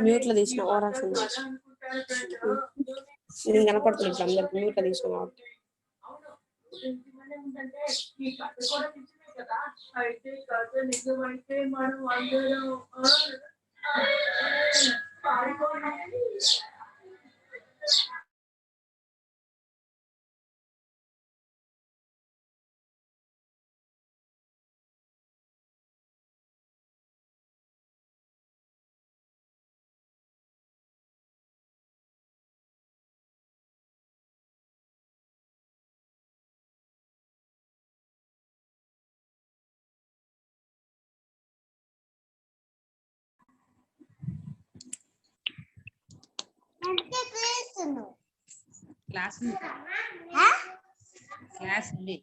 Mute లో తీసిన ఓరాక్షన్ నేను కనపడుతున్నట్లు అందరికి మ్యూట్ లో తీసిన కాబట్టి క్లాస్ ఉంది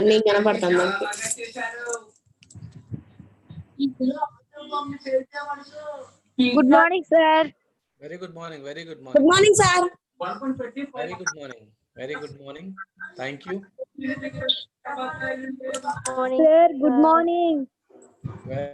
నేను కనపడతాను దానికి Good morning, sir. Very good morning. Very good good morning. Morning sir Very good morning. Very good morning. Thank you. Sir, good morning. Well,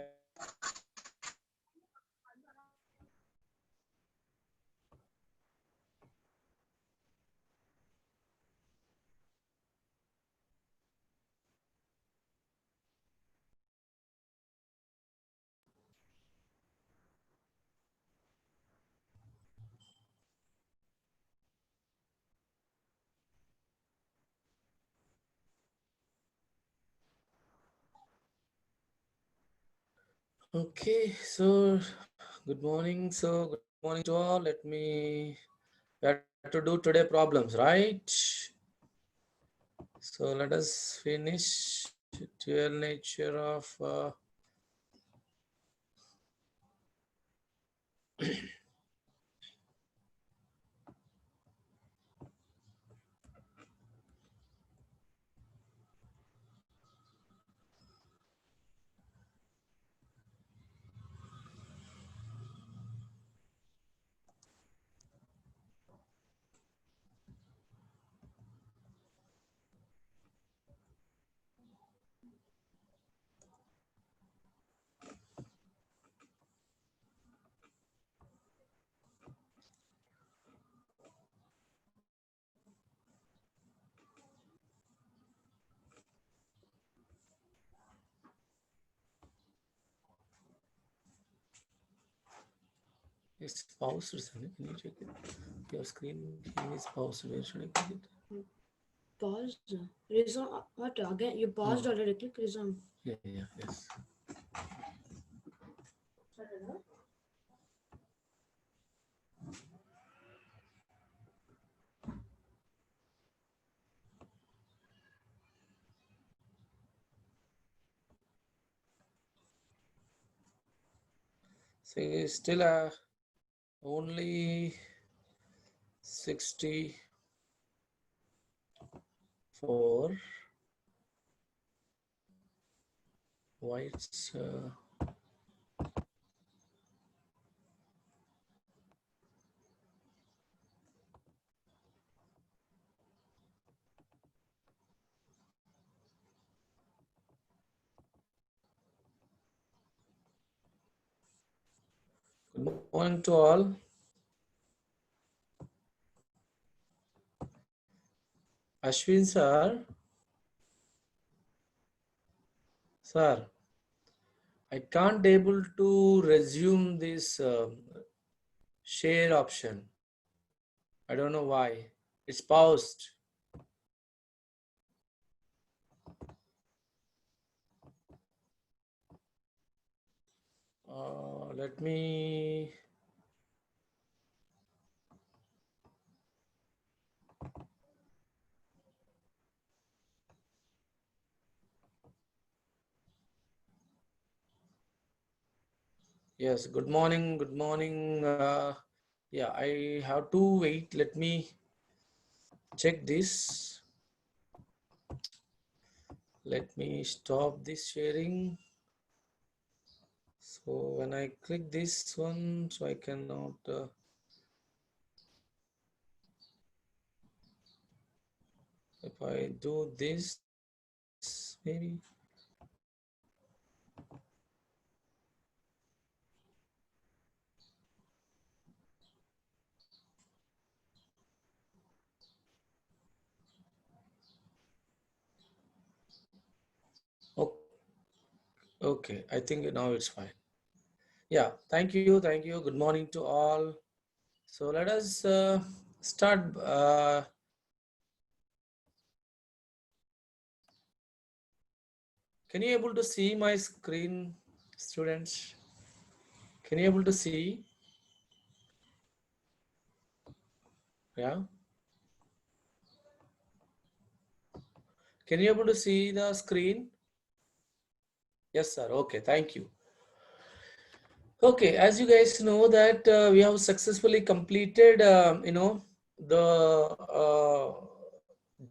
okay, so good morning. So good morning to all. Let me we have to do today problems, right? So let us finish dual nature of it's paused. Can you check it? Your screen is paused. Where should I click it? paused resume what again you paused already click resume Yeah, yes. So it's still only 64. Why it's Good morning to all. Ashwin sir. Sir, I can't able to resume this share option. I don't know why. It's paused. Let me. Yes, good morning. Good morning. Yeah, I have to wait. Let me check this. Let me stop this sharing. So when I click this one, so I cannot. If I do this, maybe. Okay, I think now it's fine. Yeah, thank you. Thank you. Good morning to all. So let us start. Can you able to see my screen, students? Can you able to see? Yeah. Can you able to see the screen? Yes, sir. Okay, thank you. Okay, as you guys know that we have successfully completed, the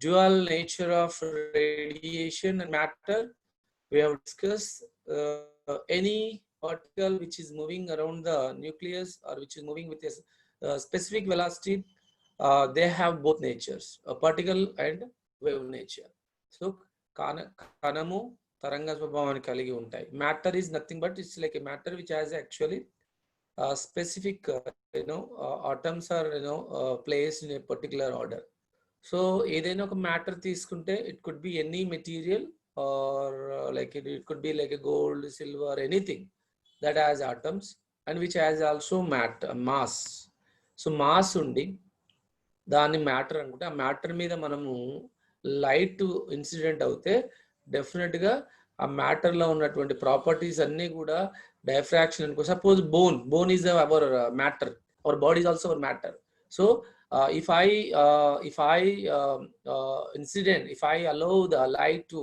dual nature of radiation and matter. We have discussed any particle which is moving around the nucleus or which is moving with a specific velocity, they have both natures, a particle and wave nature. So, kanamu taranga swabhavani kaligi untai. Matter is nothing but it's like a matter which has actually specific, atoms are placed in a particular order. So ఏదైనా ఒక matter తీసుకుంటే it could be any material or like it could be like a gold, silver, anything that has atoms and which has also mass. So mass undi దాన్ని matter అనుకుంటే ఆ matter మీద మనము light incident అవుతే డెఫినెట్గా ఆ మ్యాటర్లో ఉన్నటువంటి ప్రాపర్టీస్ అన్నీ కూడా డైఫ్రాక్షన్ అనుకో. Suppose bone is our matter, our body is also our matter. So if I incident, if I allow the light to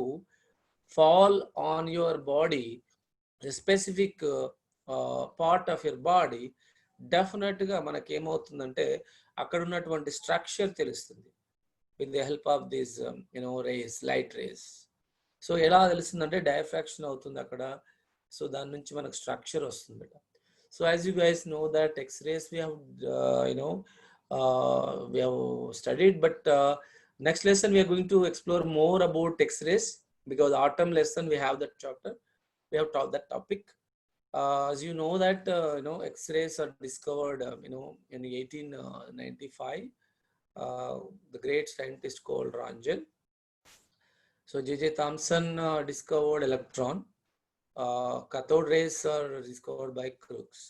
fall on your body, a specific part of your body, డెఫినెట్గా మనకి ఏమవుతుందంటే అక్కడ ఉన్నటువంటి structure తెలుస్తుంది with the help of this rays, light rays. So ఎలా తెలుస్తుందంటే diffraction అవుతుంది అక్కడ. సో దాని నుంచి మనకు స్ట్రక్చర్ వస్తుంది. So as you guys know that X rays we have studied, but next lesson we are going to explore more about X-rays, because autumn lesson we have that chapter, we have taught that topic. As you know that X-rays are discovered in 1895. The great scientist called Röntgen. So J.J. Thomson discovered electron. Cathode rays are discovered by Crookes.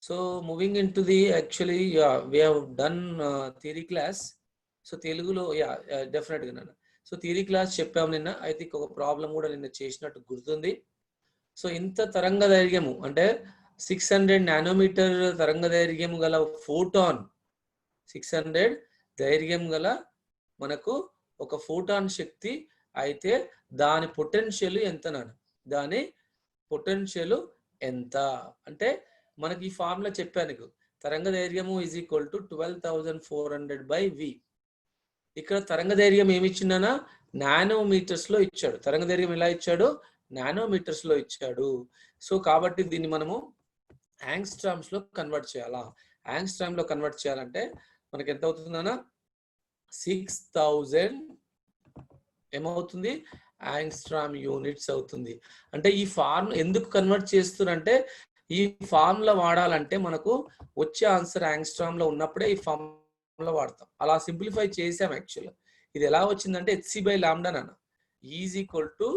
So moving into the actually, we have done theory class. So Telugulo, definitely. So theory class చెప్పాము నిన్న. I think ఒక problem కూడా నిన్న చేసినట్టు గుర్తుంది. So ఇంత తరంగ దైర్ఘ్యము అంటే 600 నానోమీటర్ తరంగ దైర్ఘ్యము గల ఫోటాన్, 600 దైర్ఘ్యం గల మనకు ఒక ఫోటాన్ శక్తి అయితే దాని పొటెన్షియల్ ఎంత నాన్న, దాని పొటెన్షియల్ ఎంత అంటే మనకి ఈ ఫార్ములా చెప్పాను. తరంగ దైర్ఘ్యము ఈజ్ ఈక్వల్ టు 12,400/V. ఇక్కడ తరంగ దైర్ఘ్యం ఏమి ఇచ్చిందనా, నానోమీటర్స్ లో ఇచ్చాడు. తరంగ దైర్ఘ్యం ఎలా ఇచ్చాడు, నానోమీటర్స్ లో ఇచ్చాడు. సో కాబట్టి దీన్ని మనము యాంగ్స్ట్రామ్స్ లో కన్వర్ట్ చేయాలా. యాంగ్స్ట్రామ్ లో కన్వర్ట్ చేయాలంటే మనకి ఎంత అవుతుందనా, 6,000 ఏమవుతుంది, యాంగ్స్ట్రామ్ యూనిట్స్ అవుతుంది. అంటే ఈ ఫార్మ్ ఎందుకు కన్వర్ట్ చేస్తున్నారంటే ఈ ఫార్ములా వాడాలంటే మనకు వచ్చే ఆన్సర్ యాంగ్స్ట్రామ్ లో ఉన్నప్పుడే ఈ ఫార్ములా వాడతాం. అలా సింప్లిఫై చేసాం యాక్చువల్గా. ఇది ఎలా వచ్చిందంటే hc/λ నాన్న ఈజ్ ఈక్వల్ టు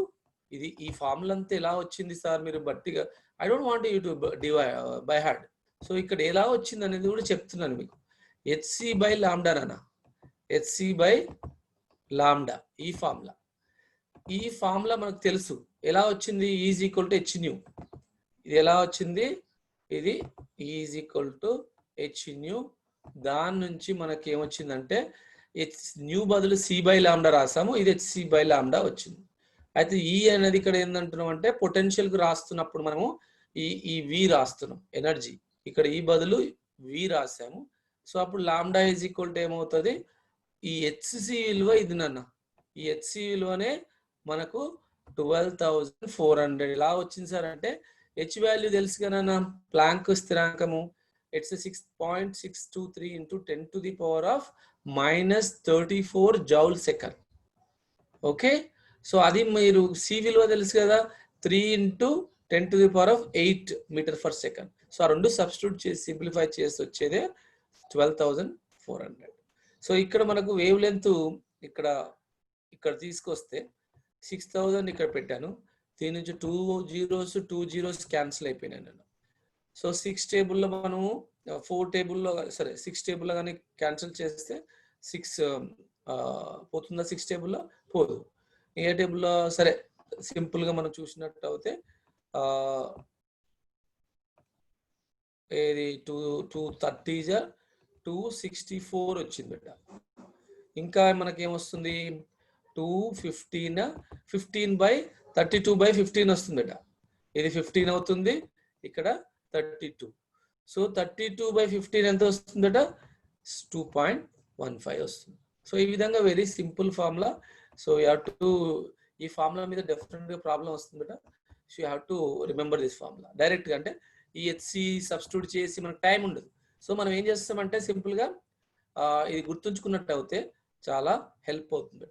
ఇది. ఈ ఫార్ములా అంతా ఎలా వచ్చింది సార్ మీరు బట్టిగా, I don't want you to by hard. So ఇక్కడ ఎలా వచ్చింది అనేది కూడా చెప్తున్నాను మీకు. hc/λ నాన్న, hc/λ ఈ ఫార్ములా. ఈ ఫార్ములా మనకు తెలుసు ఎలా వచ్చింది, is equal to H new. ఇది ఎలా వచ్చింది, ఇది is equal to H new. దాని నుంచి మనకి ఏమొచ్చిందంటే హెచ్ న్యూ బదులు c/λ రాసాము, ఇది hc/λ వచ్చింది. అయితే ఈ అనేది ఇక్కడ ఏంటంటున్నాం అంటే పొటెన్షియల్ కు రాస్తున్నప్పుడు మనము ఈ వి రాస్తున్నాం ఎనర్జీ, ఇక్కడ ఈ బదులు వి రాసాము. సో అప్పుడు లాంబ్డా ఈజ్ ఈక్వల్ టు ఏమవుతుంది, ఈ హెచ్సి విలువ ఇది నాన్న, ఈ హెచ్సి విలువనే మనకు 12,400 ఎలా వచ్చింది సార్ అంటే హెచ్ వాల్యూ తెలుసు కదా ప్లాంక్ స్థిరాంకము, it's 6.623 into 10⁻⁻34 joule second. Okay, so అది మీరు సి విలువ తెలుసు కదా 3 into 10⁸ metre per second. So ఆ రెండు సబ్స్టిట్యూట్ చేసి సింప్లిఫై చేసి వచ్చేదే 12,400. సో ఇక్కడ మనకు వేవ్ లెంత్ ఇక్కడ తీసుకొస్తే 6,000 ఇక్కడ పెట్టాను, దీని నుంచి 2 zeros క్యాన్సిల్ అయిపోయినాయి నేను. సో 6 టేబుల్లో మనము 4 టేబుల్లో సరే 6 టేబుల్లో కానీ క్యాన్సిల్ చేస్తే 6 పోతుందా, 6 టేబుల్లో పోదు. ఏ టేబుల్లో సరే సింపుల్గా మనం చూసినట్టు అయితే ఏది 230 264 వచ్చింది బిడ్డ. ఇంకా మనకేమొస్తుంది 15/32/15 వస్తుంది బిడ్డ. ఇది 15 అవుతుంది, ఇక్కడ 32. సో 32/15 ఎంత వస్తుందట 2.15 వస్తుంది. సో ఈ విధంగా very simple formula. So you have to, ఈ ఫార్ములా మీద డెఫినెట్గా ప్రాబ్లం వస్తుందట. So you have to remember this formula డైరెక్ట్గా. అంటే ఈ హెచ్సి సబ్స్టిట్యూట్ చేసి మనకు టైం ఉండదు. సో మనం ఏం చేస్తామంటే సింపుల్గా ఇది గుర్తుంచుకున్నట్టు అయితే చాలా హెల్ప్ అవుతుంది.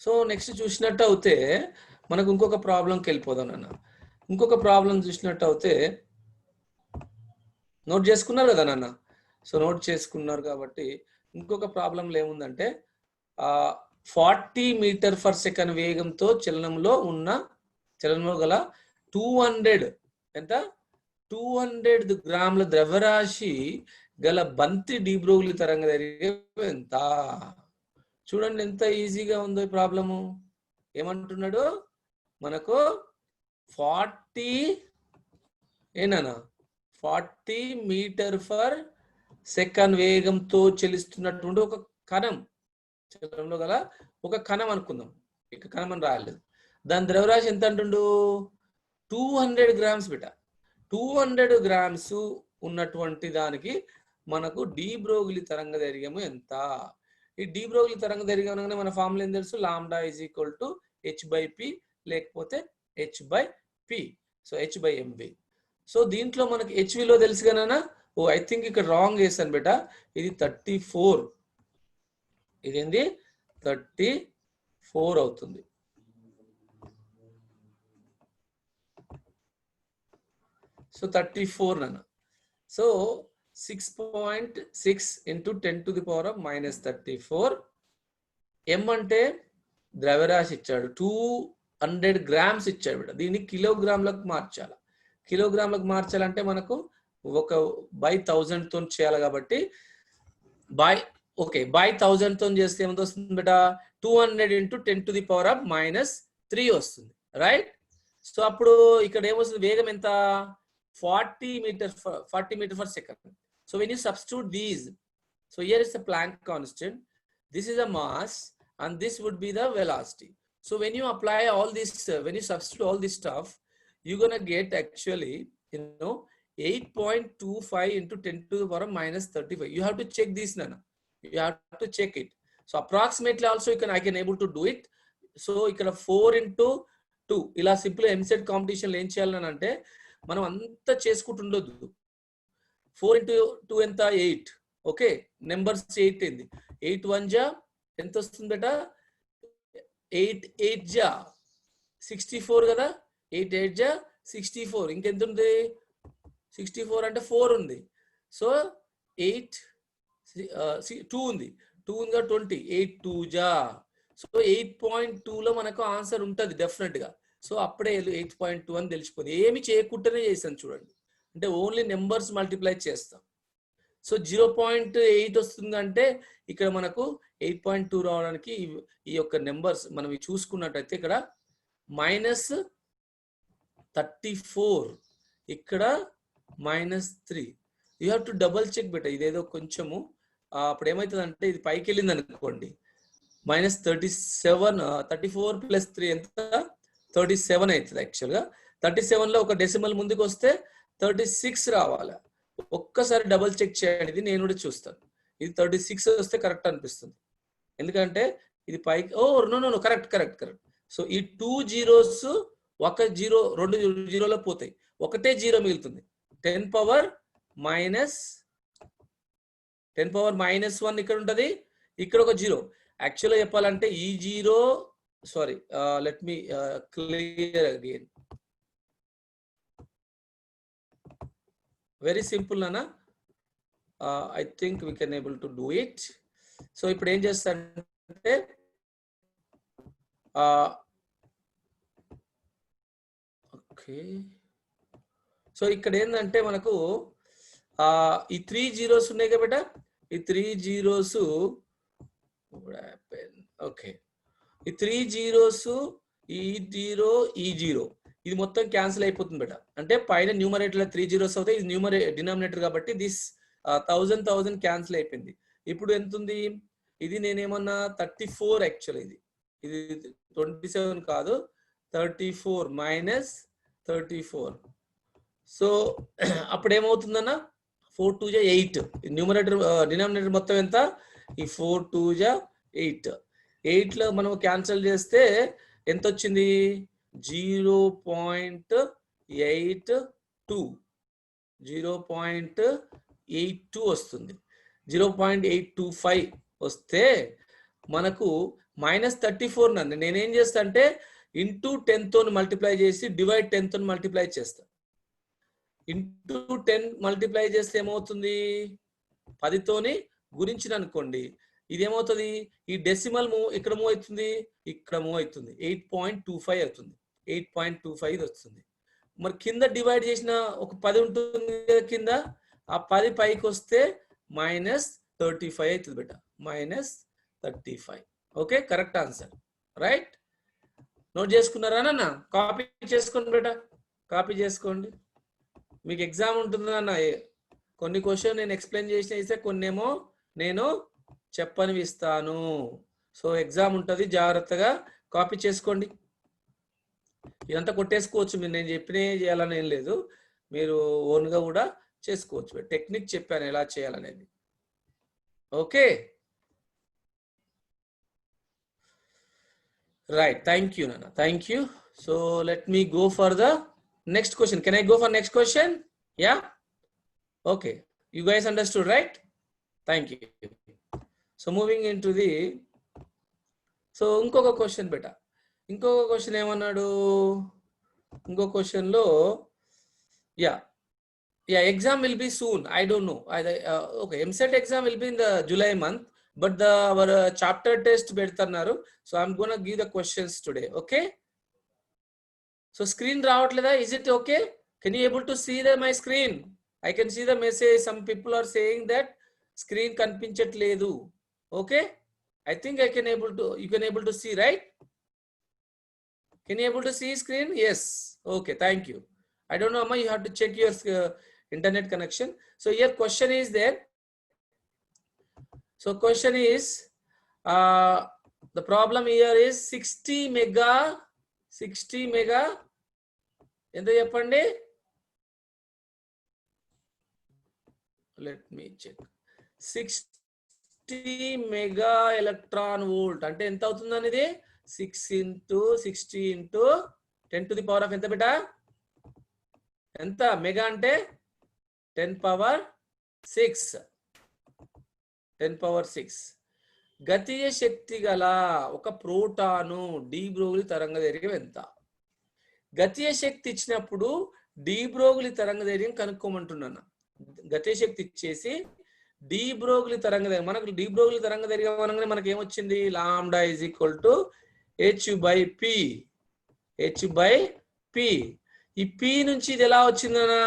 సో నెక్స్ట్ చూసినట్టు అయితే మనకు ఇంకొక ప్రాబ్లంకి వెళ్ళిపోదాం నాన్న. ఇంకొక ప్రాబ్లం చూసినట్టు అయితే నోట్ చేసుకున్నారు కదా నాన్న. సో నోట్ చేసుకున్నారు కాబట్టి ఇంకొక ప్రాబ్లంలో ఏముందంటే 40 మీటర్ పర్ సెకండ్ వేగంతో చలనంలో గల 200 గ్రాముల ద్రవ్యరాశి గల బంతి డీబ్రోగ్లీ తరంగదైర్ఘ్యం ఎంత? చూడండి ఎంత ఈజీగా ఉందో ఈ ప్రాబ్లము. ఏమంటున్నాడు మనకు 40 మీటర్ పర్ సెకండ్ వేగంతో చలిస్తున్నటువంటి ఒక కణం, చలనంలో గల ఒక కణం అనుకుందాం, ఇక కణం అని రాయలేదు. దాని ద్రవ్యరాశి ఎంత అంటుండు 200 గ్రామ్స్ బిట. 200 గ్రామ్స్ ఉన్నటువంటి దానికి మనకు డీబ్రోగ్లీ తరంగదైర్ఘ్యము ఎంత? ఈ డీబ్రోగ్లీ తరంగదైర్ఘ్యం అనగానే మన ఫార్ములా ఏం తెలుసు, lambda is equal to h/p లేకపోతే h/p. So h/mv. సో దీంట్లో మనకి h విలువ తెలుసు కదా. ఓ ఐ థింక్ ఇక్కడ రాంగ్ వేసాను బేట, ఇది 34, ఇదేంది 34 అవుతుంది. సో 34 నాన్న. So 6.6 into 10⁻⁻34. m అంటే ద్రవ్యరాశి ఇచ్చాడు, 200 గ్రామ్స్ ఇచ్చాడు బిడ్డ. దీన్ని కిలోగ్రాములకు మార్చాలి. కిలోగ్రాములకు మార్చాలంటే మనకు ఒక బై 1000 తో చేయాలి కాబట్టి బై 1000 తో చేస్తే ఏమంత వస్తుంది బిడ్డ 200 into 10⁻⁻3 వస్తుంది, రైట్. సో అప్పుడు ఇక్కడ ఏమొస్తుంది, వేగం ఎంత 40 meter per second. So when you substitute these, so here is the Planck constant, this is a mass, and this would be the velocity. So when you apply all this, when you substitute all this stuff, you're gonna get actually 8.25 into 10⁻⁻35. You have to check this, Nana. You have to check it. So approximately also I can able to do it. So ఇక్కడ 4 into 2 ఇలా simple EAMCET competition ఏం చేయాలని అంటే మనం అంతా చేసుకుంటుండొద్దు. 4 into 2 ఎంత 8. Okay, numbers 8 ఏంది, 8 1 జా ఎంత వస్తుంది బేట 8 8 జా 64 కదా, 8 8 జా 64, ఇంకెంత ఉంది 64 అంటే 4 ఉంది. సో 8 2 ఉంది, 2 ఉందా 20, 8 2 జా. సో 8.2లో మనకు ఆన్సర్ ఉంటుంది డెఫినెట్ గా. సో అప్పుడే 8.2 అని తెలిసిపోయింది. ఏమి చేయకుండానే చేశాను చూడండి, అంటే ఓన్లీ నెంబర్స్ మల్టిప్లై చేస్తాం. సో 0.8 వస్తుందంటే ఇక్కడ మనకు 8.2 రావడానికి ఈ యొక్క నెంబర్స్ మనం చూసుకున్నట్టయితే ఇక్కడ -34, ఇక్కడ -3. You have to double check బెట. ఇదేదో కొంచెము అప్పుడు ఏమవుతుంది అంటే ఇది పైకి వెళ్ళింది అనుకోండి, -37, 34 + 3 ఎంత 37 అవుతుంది. యాక్చువల్గా 37లో ఒక డెసిమల్ ముందుకు వస్తే 36 రావాలి. ఒక్కసారి డబల్ చెక్ చేయండి, ఇది నేను కూడా చూస్తాను. ఇది 36 వస్తే కరెక్ట్ అనిపిస్తుంది, ఎందుకంటే ఇది పైకి నో కరెక్ట్. సో ఈ 2 జీరోస్ ఒక జీరో 2 జీరోలో పోతాయి, ఒకటే జీరో మిగులుతుంది. 10 పవర్ -1 ఇక్కడ ఉంటుంది, ఇక్కడ ఒక జీరో. యాక్చువల్గా చెప్పాలంటే ఈ zero, sorry let me clear again. Very simple నానా, I think we can able to do it. So ఇప్పుడు ఏం చేస్తానంటే ఓకే, సో ఇక్కడ ఏంటంటే మనకు ఈ 3 జీరోస్ ఉన్నాయి కదా, ఈ 3 జీరోస్ ఓకే, ఈ 3 జీరోస్, ఈ జీరో ఈ జీరో ఇది మొత్తం క్యాన్సిల్ అయిపోతుంది బేట. అంటే పైన న్యూమరేటర్ 3 జీరోస్ అవుతాయి, ఇది డినామినేటర్ కాబట్టి దిస్ 1000 క్యాన్సిల్ అయిపోయింది. ఇప్పుడు ఎంత ఉంది, ఇది నేనేమన్నా 34, యాక్చువల్ ఇది 27 కాదు, 34 - 34. సో అప్పుడు ఏమవుతుందన్న 4 2 జా 8. న్యూమరేటర్ డినామినేటర్ మొత్తం ఎంత, ఈ 4 2 జా 8. 8లో మనం క్యాన్సిల్ చేస్తే ఎంత వచ్చింది, 0.82 వస్తుంది. 0.825 వస్తే మనకు -34 నండి. నేనేం చేస్తా అంటే ఇంటూ 10 తోని మల్టిప్లై చేసి డివైడ్ 10 తోని మల్టిప్లై చేస్తా. ఇంటూ 10 మల్టిప్లై చేస్తే ఏమవుతుంది, 10 తోని గురించిన అనుకోండి, ఇది ఏమవుతుంది, ఈ డెసిమల్ ఇక్కడ మూవ్ అవుతుంది, ఇక్కడ మూవ్ అవుతుంది, 8.25 అవుతుంది, 8.25 వస్తుంది. మరి కింద డివైడ్ చేసిన ఒక 10 ఉంటుంది కింద, ఆ 10 పైకి వస్తే -35 అవుతుంది బేట, -35. Okay, correct answer, right. Note చేసుకున్నారా నాన్న? కాపీ చేసుకోండి బేట, కాపీ చేసుకోండి. మీకు ఎగ్జామ్ ఉంటుంది అన్న, కొన్ని క్వశ్చన్ నేను ఎక్స్ప్లెయిన్ చేసిన ఇస్తే కొన్నేమో నేను చెప్పనివి ఇస్తాను. సో ఎగ్జామ్ ఉంటుంది, జాగ్రత్తగా కాపీ చేసుకోండి. ఇదంతా కొట్టేసుకోవచ్చు మీరు, నేను చెప్పినే చేయాలని ఏం లేదు, మీరు ఓన్గా కూడా చేసుకోవచ్చు. టెక్నిక్ చెప్పాను ఎలా చేయాలనేది. ఓకే, రైట్, థ్యాంక్ యూ నాన్న, thank you. So let me go for the next question. Can I go for next question? Yeah, okay, you guys understood, right? Thank you. So moving into the, so inkoka question beta, inkoka question emannadu, inko question lo yeah exam will be soon. I don't know, okay, MSET exam will be in the July month, but our chapter test పెడతారు. So I'm gonna give the questions today. Okay, so screen రావట్లేదా? Is it okay? Can you able to see my screen? I can see the message. Some people are saying that screen కనిపించట్లేదు. Okay, I think you can able to see, right? Can you able to see screen? Yes. Okay, thank you. I don't know, Amma, you have to check your internet connection. So here question is there. So question is the problem here is 60 mega ఎంత చెప్పండి, let me check. 60 mega electron volt అంటే ఎంత అవుతుంది అనేది, 6 × 60 × 10⁻⁴ ఎంత బేటా, ఎంత mega అంటే 10⁻⁶. గతీయ శక్తి గల ఒక ప్రోటాను డి బ్రోగ్లీ తరంగదైర్ఘ్యం ఎంత? గతీయ శక్తి ఇచ్చినప్పుడు డి బ్రోగ్లీ తరంగదైర్ఘ్యం కనుక్కోమంటున్నాను. గతీయ శక్తి ఇచ్చేసి డి బ్రోగ్లీ తరంగదైర్ఘ్యం, మనకు డి బ్రోగ్లీ తరంగదైర్ఘ్యం అనగానే మనకి ఏమొచ్చింది, lambda is equal to h/p. ఈ p నుంచి ఇది ఎలా వచ్చిందనా,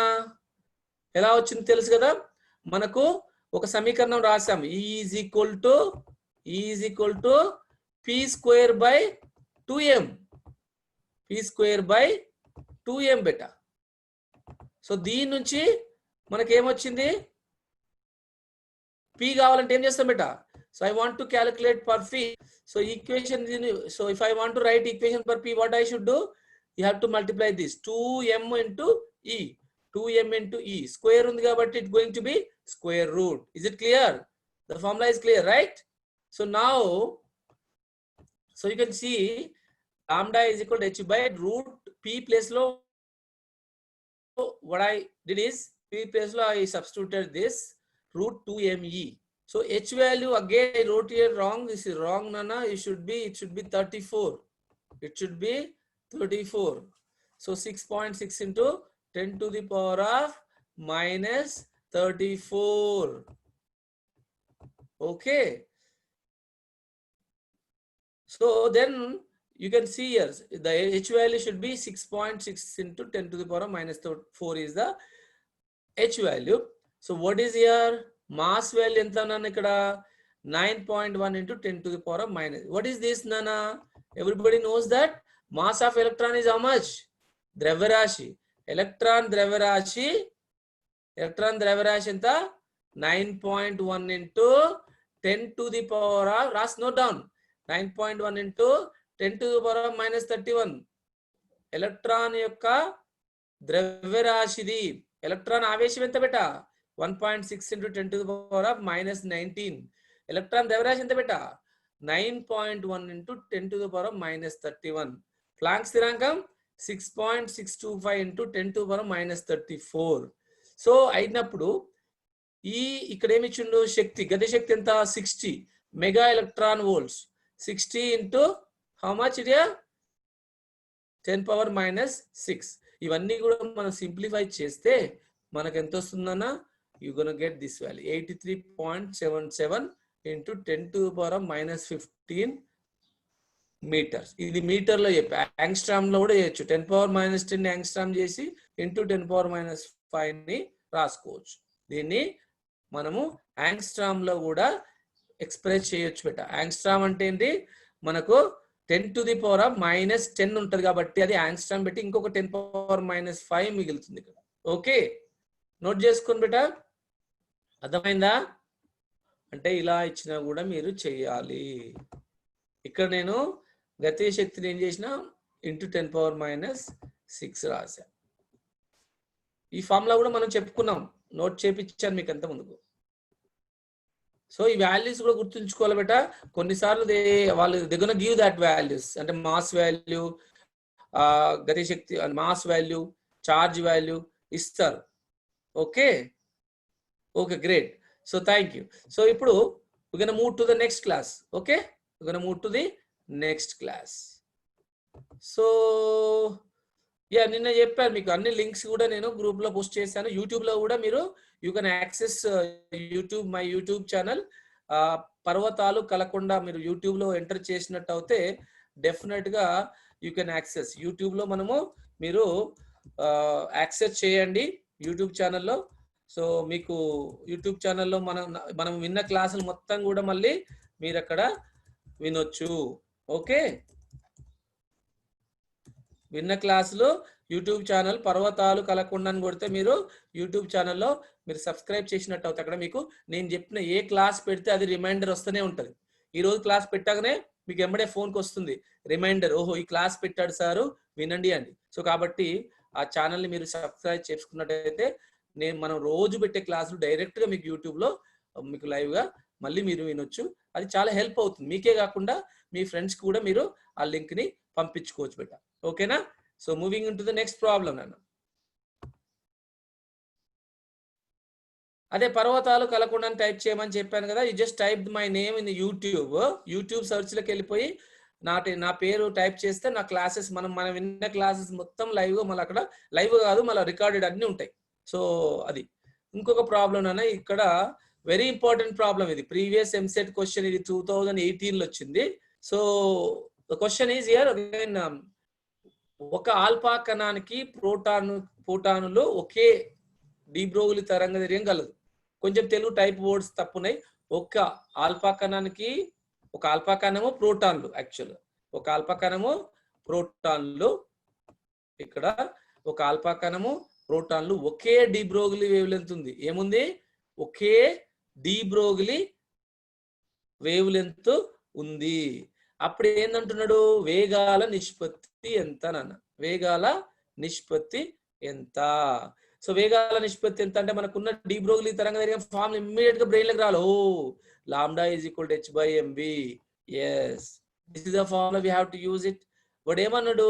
ఎలా వచ్చింది తెలుసు కదా, మనకు ఒక సమీకరణం రాసాం, E is equal to p square by 2m, beta. So దీని నుంచి మనకి ఏమొచ్చింది, p కావాలంటే ఏం చేస్తాం beta. So I want to calculate per p. So equation, so if I want to right equation per p, what I should do, you have to multiply this 2m into e. 2m into e square ఉంది కాబట్టి it's going to be square root. Is it clear? The formula is clear, right? So now, so you can see lambda is equal to h by root p place lo, what I did is p place lo I substituted this root 2me. So h value again I wrote here wrong. This is wrong, Nana. It should be 34. It should be 34. So 6.6 into 10 to the power of minus 34. Okay. So then you can see here the h value should be 6.6 into 10 to the power of minus 4 is the h value. So what is here? Mass value enta nana ikkada 9.1 into 10 to the power of minus. What is this, Nana? Everybody knows that mass of electron is how much? Dravarashi. Electron dravarashi enta 9.1 into 10 to the power of, Ras note down, 9.1 into 10 to the power of minus 31. Electron yokka dravarashi, electron avesham enta beta 1.6 into 10 to the power of minus 19. Electron dravarashi enta beta 9.1 into 10 to the power of minus 31. Planck స్థిరాంకం 6.625 into 10 to the power of minus 34. So అయినప్పుడు ఈ ఇక్కడ ఏమి ఇచ్చిండు, శక్తి, గతి శక్తి ఎంత, 60 mega electron volts. 60 into how much it is, 10 power minus 6. ఇవన్నీ కూడా మనం సింప్లిఫై చేస్తే మనకు ఎంత వస్తుందన్న, you gonna get this value 83.77 into 10 to the power of minus 15 meters. ఇది మీటర్లో చెప్పి యాంగ్స్ట్రామ్ లో కూడా చేయొచ్చు. 10 power minus 10 యాంగ్స్ట్రామ్ చేసి ఇంటూ 10 power minus 5 ని రాసుకోవచ్చు. దీన్ని మనము యాంగ్స్ట్రామ్ లో కూడా ఎక్స్ప్రెస్ చేయొచ్చు బెట. యాంగ్స్ట్రామ్ అంటే ఏంటి, మనకు 10 to the power of minus 10 ఉంటుంది కాబట్టి అది యాంగ్స్ట్రామ్ పెట్టి ఇంకొక 10 power minus 5 మిగులుతుంది ఇక్కడ. ఓకే, నోట్ చేసుకోండి బెట, అర్థమైందా? అంటే ఇలా ఇచ్చినా కూడా మీరు చేయాలి. ఇక్కడ నేను గతీయ శక్తిని ఏం చేసిన, ఇంటూ 10 power minus 6 రాశా. ఈ ఫార్ములా కూడా మనం చెప్పుకున్నాం, నోట్ చేపించాను మీకు అంత ముందుకు. సో ఈ వాల్యూస్ కూడా గుర్తుంచుకోవాలి బెట. కొన్నిసార్లు వాళ్ళు దగ్గర గివ్ దాట్ వాల్యూస్, అంటే మాస్ వాల్యూ, గతి శక్తి మాస్ వాల్యూ, చార్జ్ వాల్యూ ఇస్తారు. Okay okay, great. So thank you. So ఇప్పుడు we're going to move to the next class. Okay, we're going to move to the next class. So yeah, నిన్న చెప్పాను మీకు అన్ని links కూడా నేను group లో post చేశాను. యూట్యూబ్ లో కూడా మీరు you can access YouTube, my YouTube channel పర్వతాలు కలకొండ. మీరు యూట్యూబ్ లో ఎంటర్ చేసినట్టు అయితే డెఫినెట్ గా యూ కెన్ యాక్సెస్. యూట్యూబ్ లో మనము మీరు యాక్సెస్ చేయండి యూట్యూబ్ ఛానల్లో. సో మీకు యూట్యూబ్ ఛానల్లో మనం విన్న క్లాసులు మొత్తం కూడా మళ్ళీ మీరు అక్కడ వినొచ్చు. ఓకే, విన్న క్లాసులు యూట్యూబ్ ఛానల్ పర్వతాలు కలకొండ అని కొడితే మీరు యూట్యూబ్ ఛానల్లో మీరు సబ్స్క్రైబ్ చేసినట్టు అవుతుంది. అక్కడ మీకు నేను చెప్పిన ఏ క్లాస్ పెడితే అది రిమైండర్ వస్తూనే ఉంటుంది. ఈ రోజు క్లాస్ పెట్టగానే మీకు ఎంబడే ఫోన్కి వస్తుంది రిమైండర్, ఓహో ఈ క్లాస్ పెట్టాడు సారు వినండి అండి. సో కాబట్టి ఆ ఛానల్ని మీరు సబ్స్క్రైబ్ చేసుకున్నట్టయితే మనం రోజు పెట్టే క్లాసులు డైరెక్ట్గా మీకు యూట్యూబ్లో మీకు లైవ్గా మళ్ళీ మీరు వినొచ్చు. అది చాలా హెల్ప్ అవుతుంది. మీకే కాకుండా మీ ఫ్రెండ్స్కి కూడా మీరు ఆ లింక్ని పంపించుకోవచ్చు బెట. ఓకేనా? So moving in to the next problem. నన్ను అదే పర్వతాలు కలకొండ అని టైప్ చేయమని చెప్పాను కదా. You just type my name in YouTube. YouTube సర్చ్లోకి వెళ్ళిపోయి నా పేరు టైప్ చేస్తే నా క్లాసెస్ మనం విన్న క్లాసెస్ మొత్తం లైవ్ గా మళ్ళీ అక్కడ లైవ్ కాదు మళ్ళీ రికార్డెడ్ అన్ని ఉంటాయి. సో అది ఇంకొక ప్రాబ్లం అన్న ఇక్కడ వెరీ ఇంపార్టెంట్ ప్రాబ్లం ఇది. ప్రీవియస్ ఎంసెట్ క్వశ్చన్ ఇది 2018 లో వచ్చింది. So the question is here again, ఒక ఆల్ఫా కణానికి ప్రోటానులు ఒకే డీబ్రోగులి తరంగదైర్ఘ్యం కలదు. కొంచెం తెలుగు టైప్ వర్డ్స్ తప్పున్నాయి. ఒక ఆల్ఫా కణము ప్రోటాన్లు, యాక్చువల్ ఒక ఆల్ఫా కణము ప్రోటాన్లు, ఇక్కడ ఒక ఆల్ఫా కణము ప్రోటాన్లు ఒకే డీబ్రోగిలి వేవ్ లెంత్ ఉంది. ఏముంది? ఒకే డీబ్రోగిలి వేవ్ లెంత్ ఉంది. అప్పుడు ఏందంటున్నాడు? వేగాల నిష్పత్తి ఎంత నాన్న? వేగాల నిష్పత్తి ఎంత? సో వేగాల నిష్పత్తి ఎంత అంటే మనకున్న డీబ్రోగిలి తరంగదైర్ఘ్యం ఫార్మ్ ఇమ్మీడియట్ గా బ్రెయిన్ లోకి రాలి. Oh lambda is equal to h/mv. Yes, this is the formula we have to use it. వాడు ఏమన్నాడు?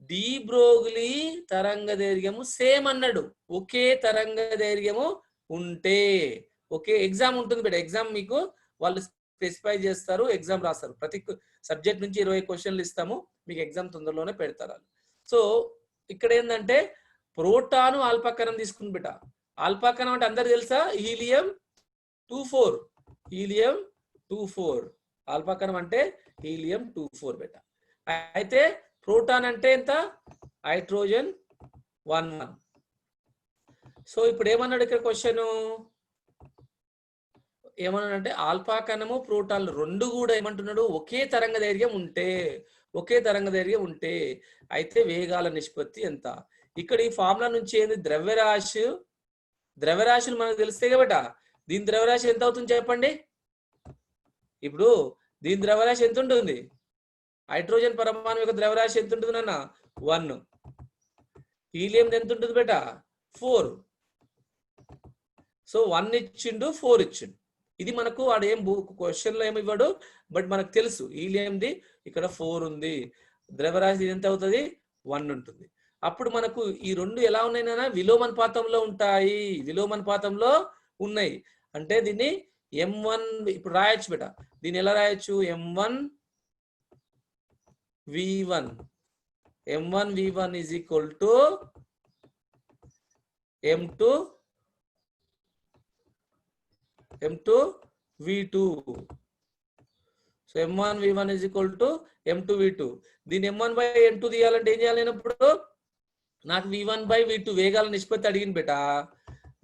డీబ్రోగిలి తరంగదైర్ఘ్యము సేమ్ అన్నాడు. ఒకే తరంగదైర్ఘ్యము ఉంటే, ఒకే ఎగ్జామ్ ఉంటుంది బిడ్డ, ఎగ్జామ్ మీకు వాళ్ళు స్పెసిఫై చేస్తారు, ఎగ్జామ్ రాస్తారు. ప్రతి సబ్జెక్ట్ నుంచి 20 క్వశ్చన్లు ఇస్తాము, మీకు ఎగ్జామ్ తొందరలోనే పెడతారు. సో ఇక్కడ ఏంటంటే ప్రోటాను ఆల్ఫా కణం తీసుకుని బిడ్డ. ఆల్ఫా కణం అంటే అందరు తెలుసా? హీలియం-24. హీలియం-24 ఆల్ఫా కణం అంటే హీలియం-24 బిడ్డ. అయితే ప్రోటాన్ అంటే ఎంత? హైడ్రోజన్-11. సో ఇప్పుడు ఏమన్నాడు ఇక్కడ క్వశ్చన్? ఏమన్నాడంటే ఆల్ఫా కణము ప్రోటాన్లు రెండు కూడా ఏమంటున్నాడు? ఒకే తరంగదైర్ఘ్యం ఉంటే అయితే వేగాల నిష్పత్తి ఎంత? ఇక్కడ ఈ ఫార్ములా నుంచి ఏంది? ద్రవ్యరాశులు మనకు తెలిస్తే కదా. దీని ద్రవ్యరాశి ఎంత అవుతుంది చెప్పండి? ఇప్పుడు దీని ద్రవ్యరాశి ఎంత ఉంటుంది? హైడ్రోజన్ పరమాణు యొక్క ద్రవ్యరాశి ఎంత ఉంటుంది నాన్న? 1. హీలియం ఎంత ఉంటుంది బేట? 4. సో 1 ఇచ్చిండు, 4 ఇచ్చిండు. ఇది మనకు వాడు ఏం క్వశ్చన్ లో ఏమి ఇవ్వడు, బట్ మనకు తెలుసు హీలియంది ఇక్కడ 4 ఉంది, ద్రవ్యరాశి ఎంత అవుతుంది? 1 ఉంటుంది. అప్పుడు మనకు ఈ రెండు ఎలా ఉన్నాయి నాన్న? విలోమానుపాతంలో ఉంటాయి. విలోమానుపాతంలో ఉన్నాయి అంటే దీన్ని m1 ఇప్పుడు రాయొచ్చు బేట. దీన్ని ఎలా రాయొచ్చు? m1v1 is equal to m2v2. So m1v1 is equal to m2v2. దీన్ని m1/m2 తీయాలంటే ఏం చేయాలి? ఇప్పుడు నాకు v1/v2 వేగాల నిష్పత్తి అడిగింది బేట.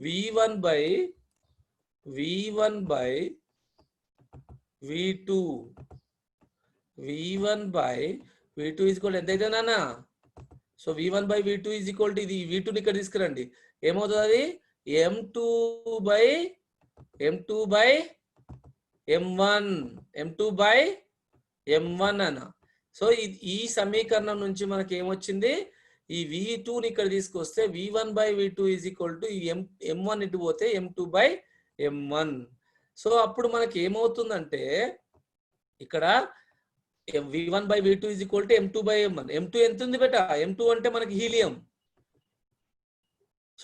v1/v2 is equal ఎంత అయితే నాన్న? So v1/v2 is equal to ఇది v2 ని ఇక్కడ తీసుకురండి. ఏమవుతుంది? అది m2/m1 అన్న. సో ఈ సమీకరణం నుంచి మనకి ఏమొచ్చింది? ఈ v2 ని ఇక్కడ తీసుకొస్తే v1/v2 is equal to m1 ఇటు పోతే m2/m1. సో అప్పుడు మనకి ఏమవుతుందంటే ఇక్కడ v1/v2 is equal to m2/m1. m2 ఎంత ఉంది బేట? m2 అంటే మనకి హీలియం,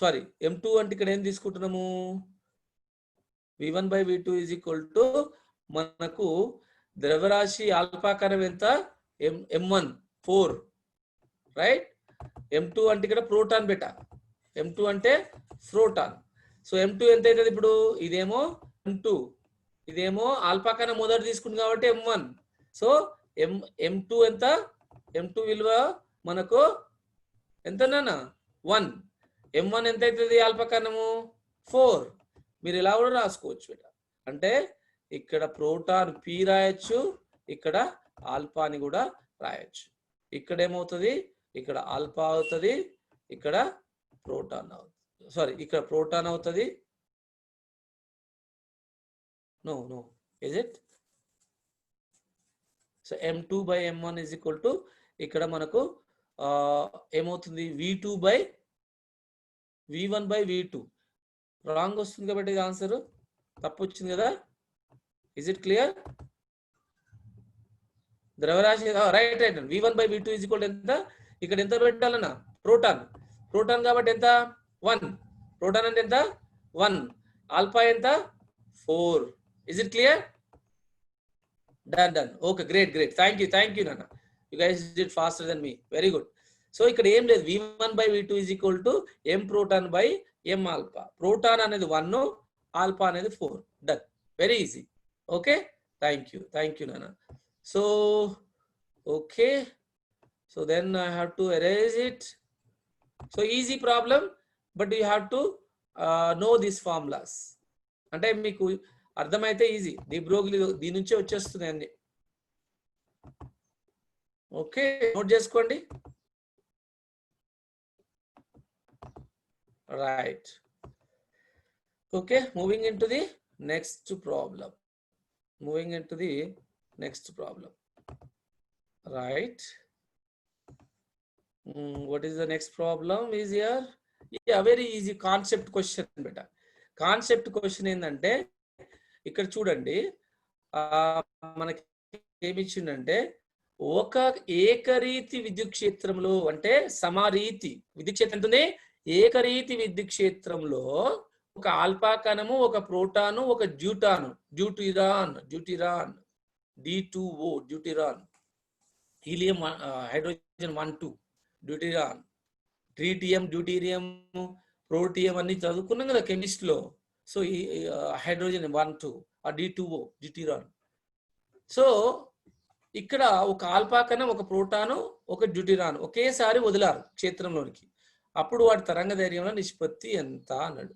సారీ m2 అంటే ఇక్కడ ఏం తీసుకుంటున్నాము? v1/v2 is equal to మనకు ద్రవ్యరాశి ఆల్ఫా కణం ఎంత? m1 4, right? m2 అంటే ఇక్కడ ప్రోటాన్ బేట. m2 అంటే ప్రోటాన్. సో m2 ఎంత అవుతుంది ఇప్పుడు? ఇదేమో m2, ఇదేమో ఆల్ఫా కణం మొదటి తీసుకుంది కాబట్టి m1. సో m2 ఎంత? m2 విలువ మనకు ఎంత నాన్న? 1. m1 ఎంత అవుతుంది? ఆల్ఫా కణము 4. మీరు ఇలా కూడా రాసుకోవచ్చు బేట. అంటే ఇక్కడ ప్రోటాన్ p రాయొచ్చు, ఇక్కడ ఆల్ఫా అని కూడా రాయొచ్చు. ఇక్కడ ఏమవుతుంది? ఇక్కడ ఆల్ఫా అవుతుంది, ఇక్కడ ప్రోటాన్ అవుతుంది, సారీ ఇక్కడ ప్రోటాన్ అవుతుంది. No is it? So m2/m1 is equal to ఇక్కడ మనకు ఏమవుతుంది? v1/v2 రాంగ్ వస్తుంది కాబట్టి ఇది ఆన్సర్ తప్పు వచ్చింది కదా. Is it clear? ద్రవ్యరాశి right v1/v2 is equal to ఎంత? ఇక్కడ ఎంత పెట్టాలన్నా? ప్రోటాన్ కాబట్టి ఎంత? 1. ప్రోటాన్ అంటే ఎంత? 1. ఆల్ఫా ఎంత? 4. Is it clear? Done. Okay, great. Thank you, Nana. You guys did faster than me. Very good. So ఇక్కడ ఏం లేదు, V1 by V2 is equal to M proton by M alpha. Proton అనేది 1, alpha అనేది 4. Done. Very easy. Okay. Thank you, Nana. So okay. So then I have to erase it. So easy problem, but you have to know these formulas. అంటే మీకు అర్థమైతే easy. De Broglie దీని నుంచే వచ్చేస్తున్నాయి అన్ని. Okay, note చేసుకోండి. Right. Okay, moving in to the next problem. Right. What is the next problem is here? Yeah, very easy concept question beta. Concept question ఏంటంటే ఇక్కడ చూడండి, మనకి ఏమి ఇచ్చిందంటే ఒక ఏకరీతి విద్యుత్ క్షేత్రంలో, అంటే సమారీతి విద్యుత్ క్షేత్రం ఉంటుంది, ఏకరీతి విద్యుత్ క్షేత్రంలో ఒక ఆల్ఫా కణము, ఒక ప్రోటాను, ఒక deuteron D2O deuteron, helium hydrogen 1 2 deuteron, tritium, deuterium, protium అన్ని చదువుకున్నాం కదా కెమిస్ట్ లో. సో ఈ హైడ్రోజన్ 1 2 ఆ D2O డ్యూటిరాన్. సో ఇక్కడ ఒక ఆల్ఫా కణం, ఒక ప్రోటాను, ఒక డ్యూటిరాన్ ఒకేసారి వదిలారు క్షేత్రంలోనికి. అప్పుడు వాటి తరంగ ధైర్యంలో నిష్పత్తి ఎంత అన్నాడు.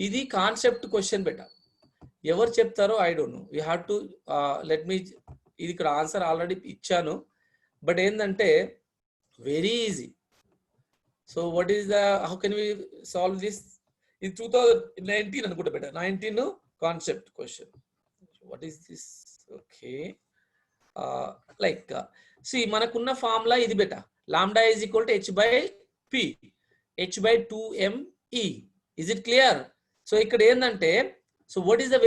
ఇది కాన్సెప్ట్ క్వశ్చన్ బెట. ఎవరు చెప్తారో I don't know. You have to let me, ఇది ఇక్కడ ఆన్సర్ ఆల్రెడీ ఇచ్చాను, బట్ ఏంటంటే very easy. So what is the, how can we solve this? ఇది 2019 అనుకుంటా బెట, 19 concept question. What is this? Okay, like see మనకున్న ఫార్ములా ఇది బెట. Lambda is equal to H/P, H/2ME. Is it clear? So ఇక్కడ ఏంటంటే, so what is the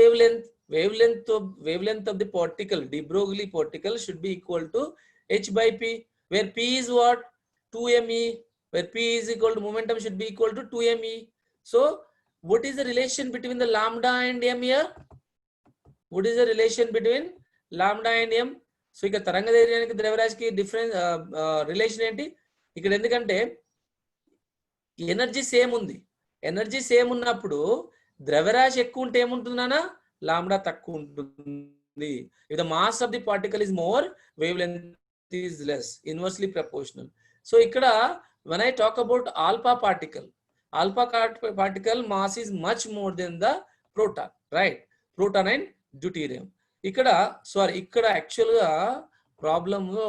wavelength of the particle, de Broglie particle should be equal to H/P, where P is what? 2ME, where P is equal to momentum should be equal to 2ME. So what is the relation between the lambda and M here? What is the relation between lambda and M? So ఇక్కడ తరంగ ధైర్యానికి ద్రవ్యరాశికి difference relation ఏంటి ఇక్కడ? ఎందుకంటే energy same ఉంది. Energy same ఉన్నప్పుడు ద్రవ్యరాశి ఎక్కువ ఉంటే ఏముంటుందన్నా, లాంబ్డా తక్కువ ఉంటుంది. If the mass of the particle is more, wavelength is less, inversely proportional. So ఇక్కడ when I talk about alpha particle mass is much more than the proton, right? Proton and deuterium. ఇక్కడ actual గా problem లో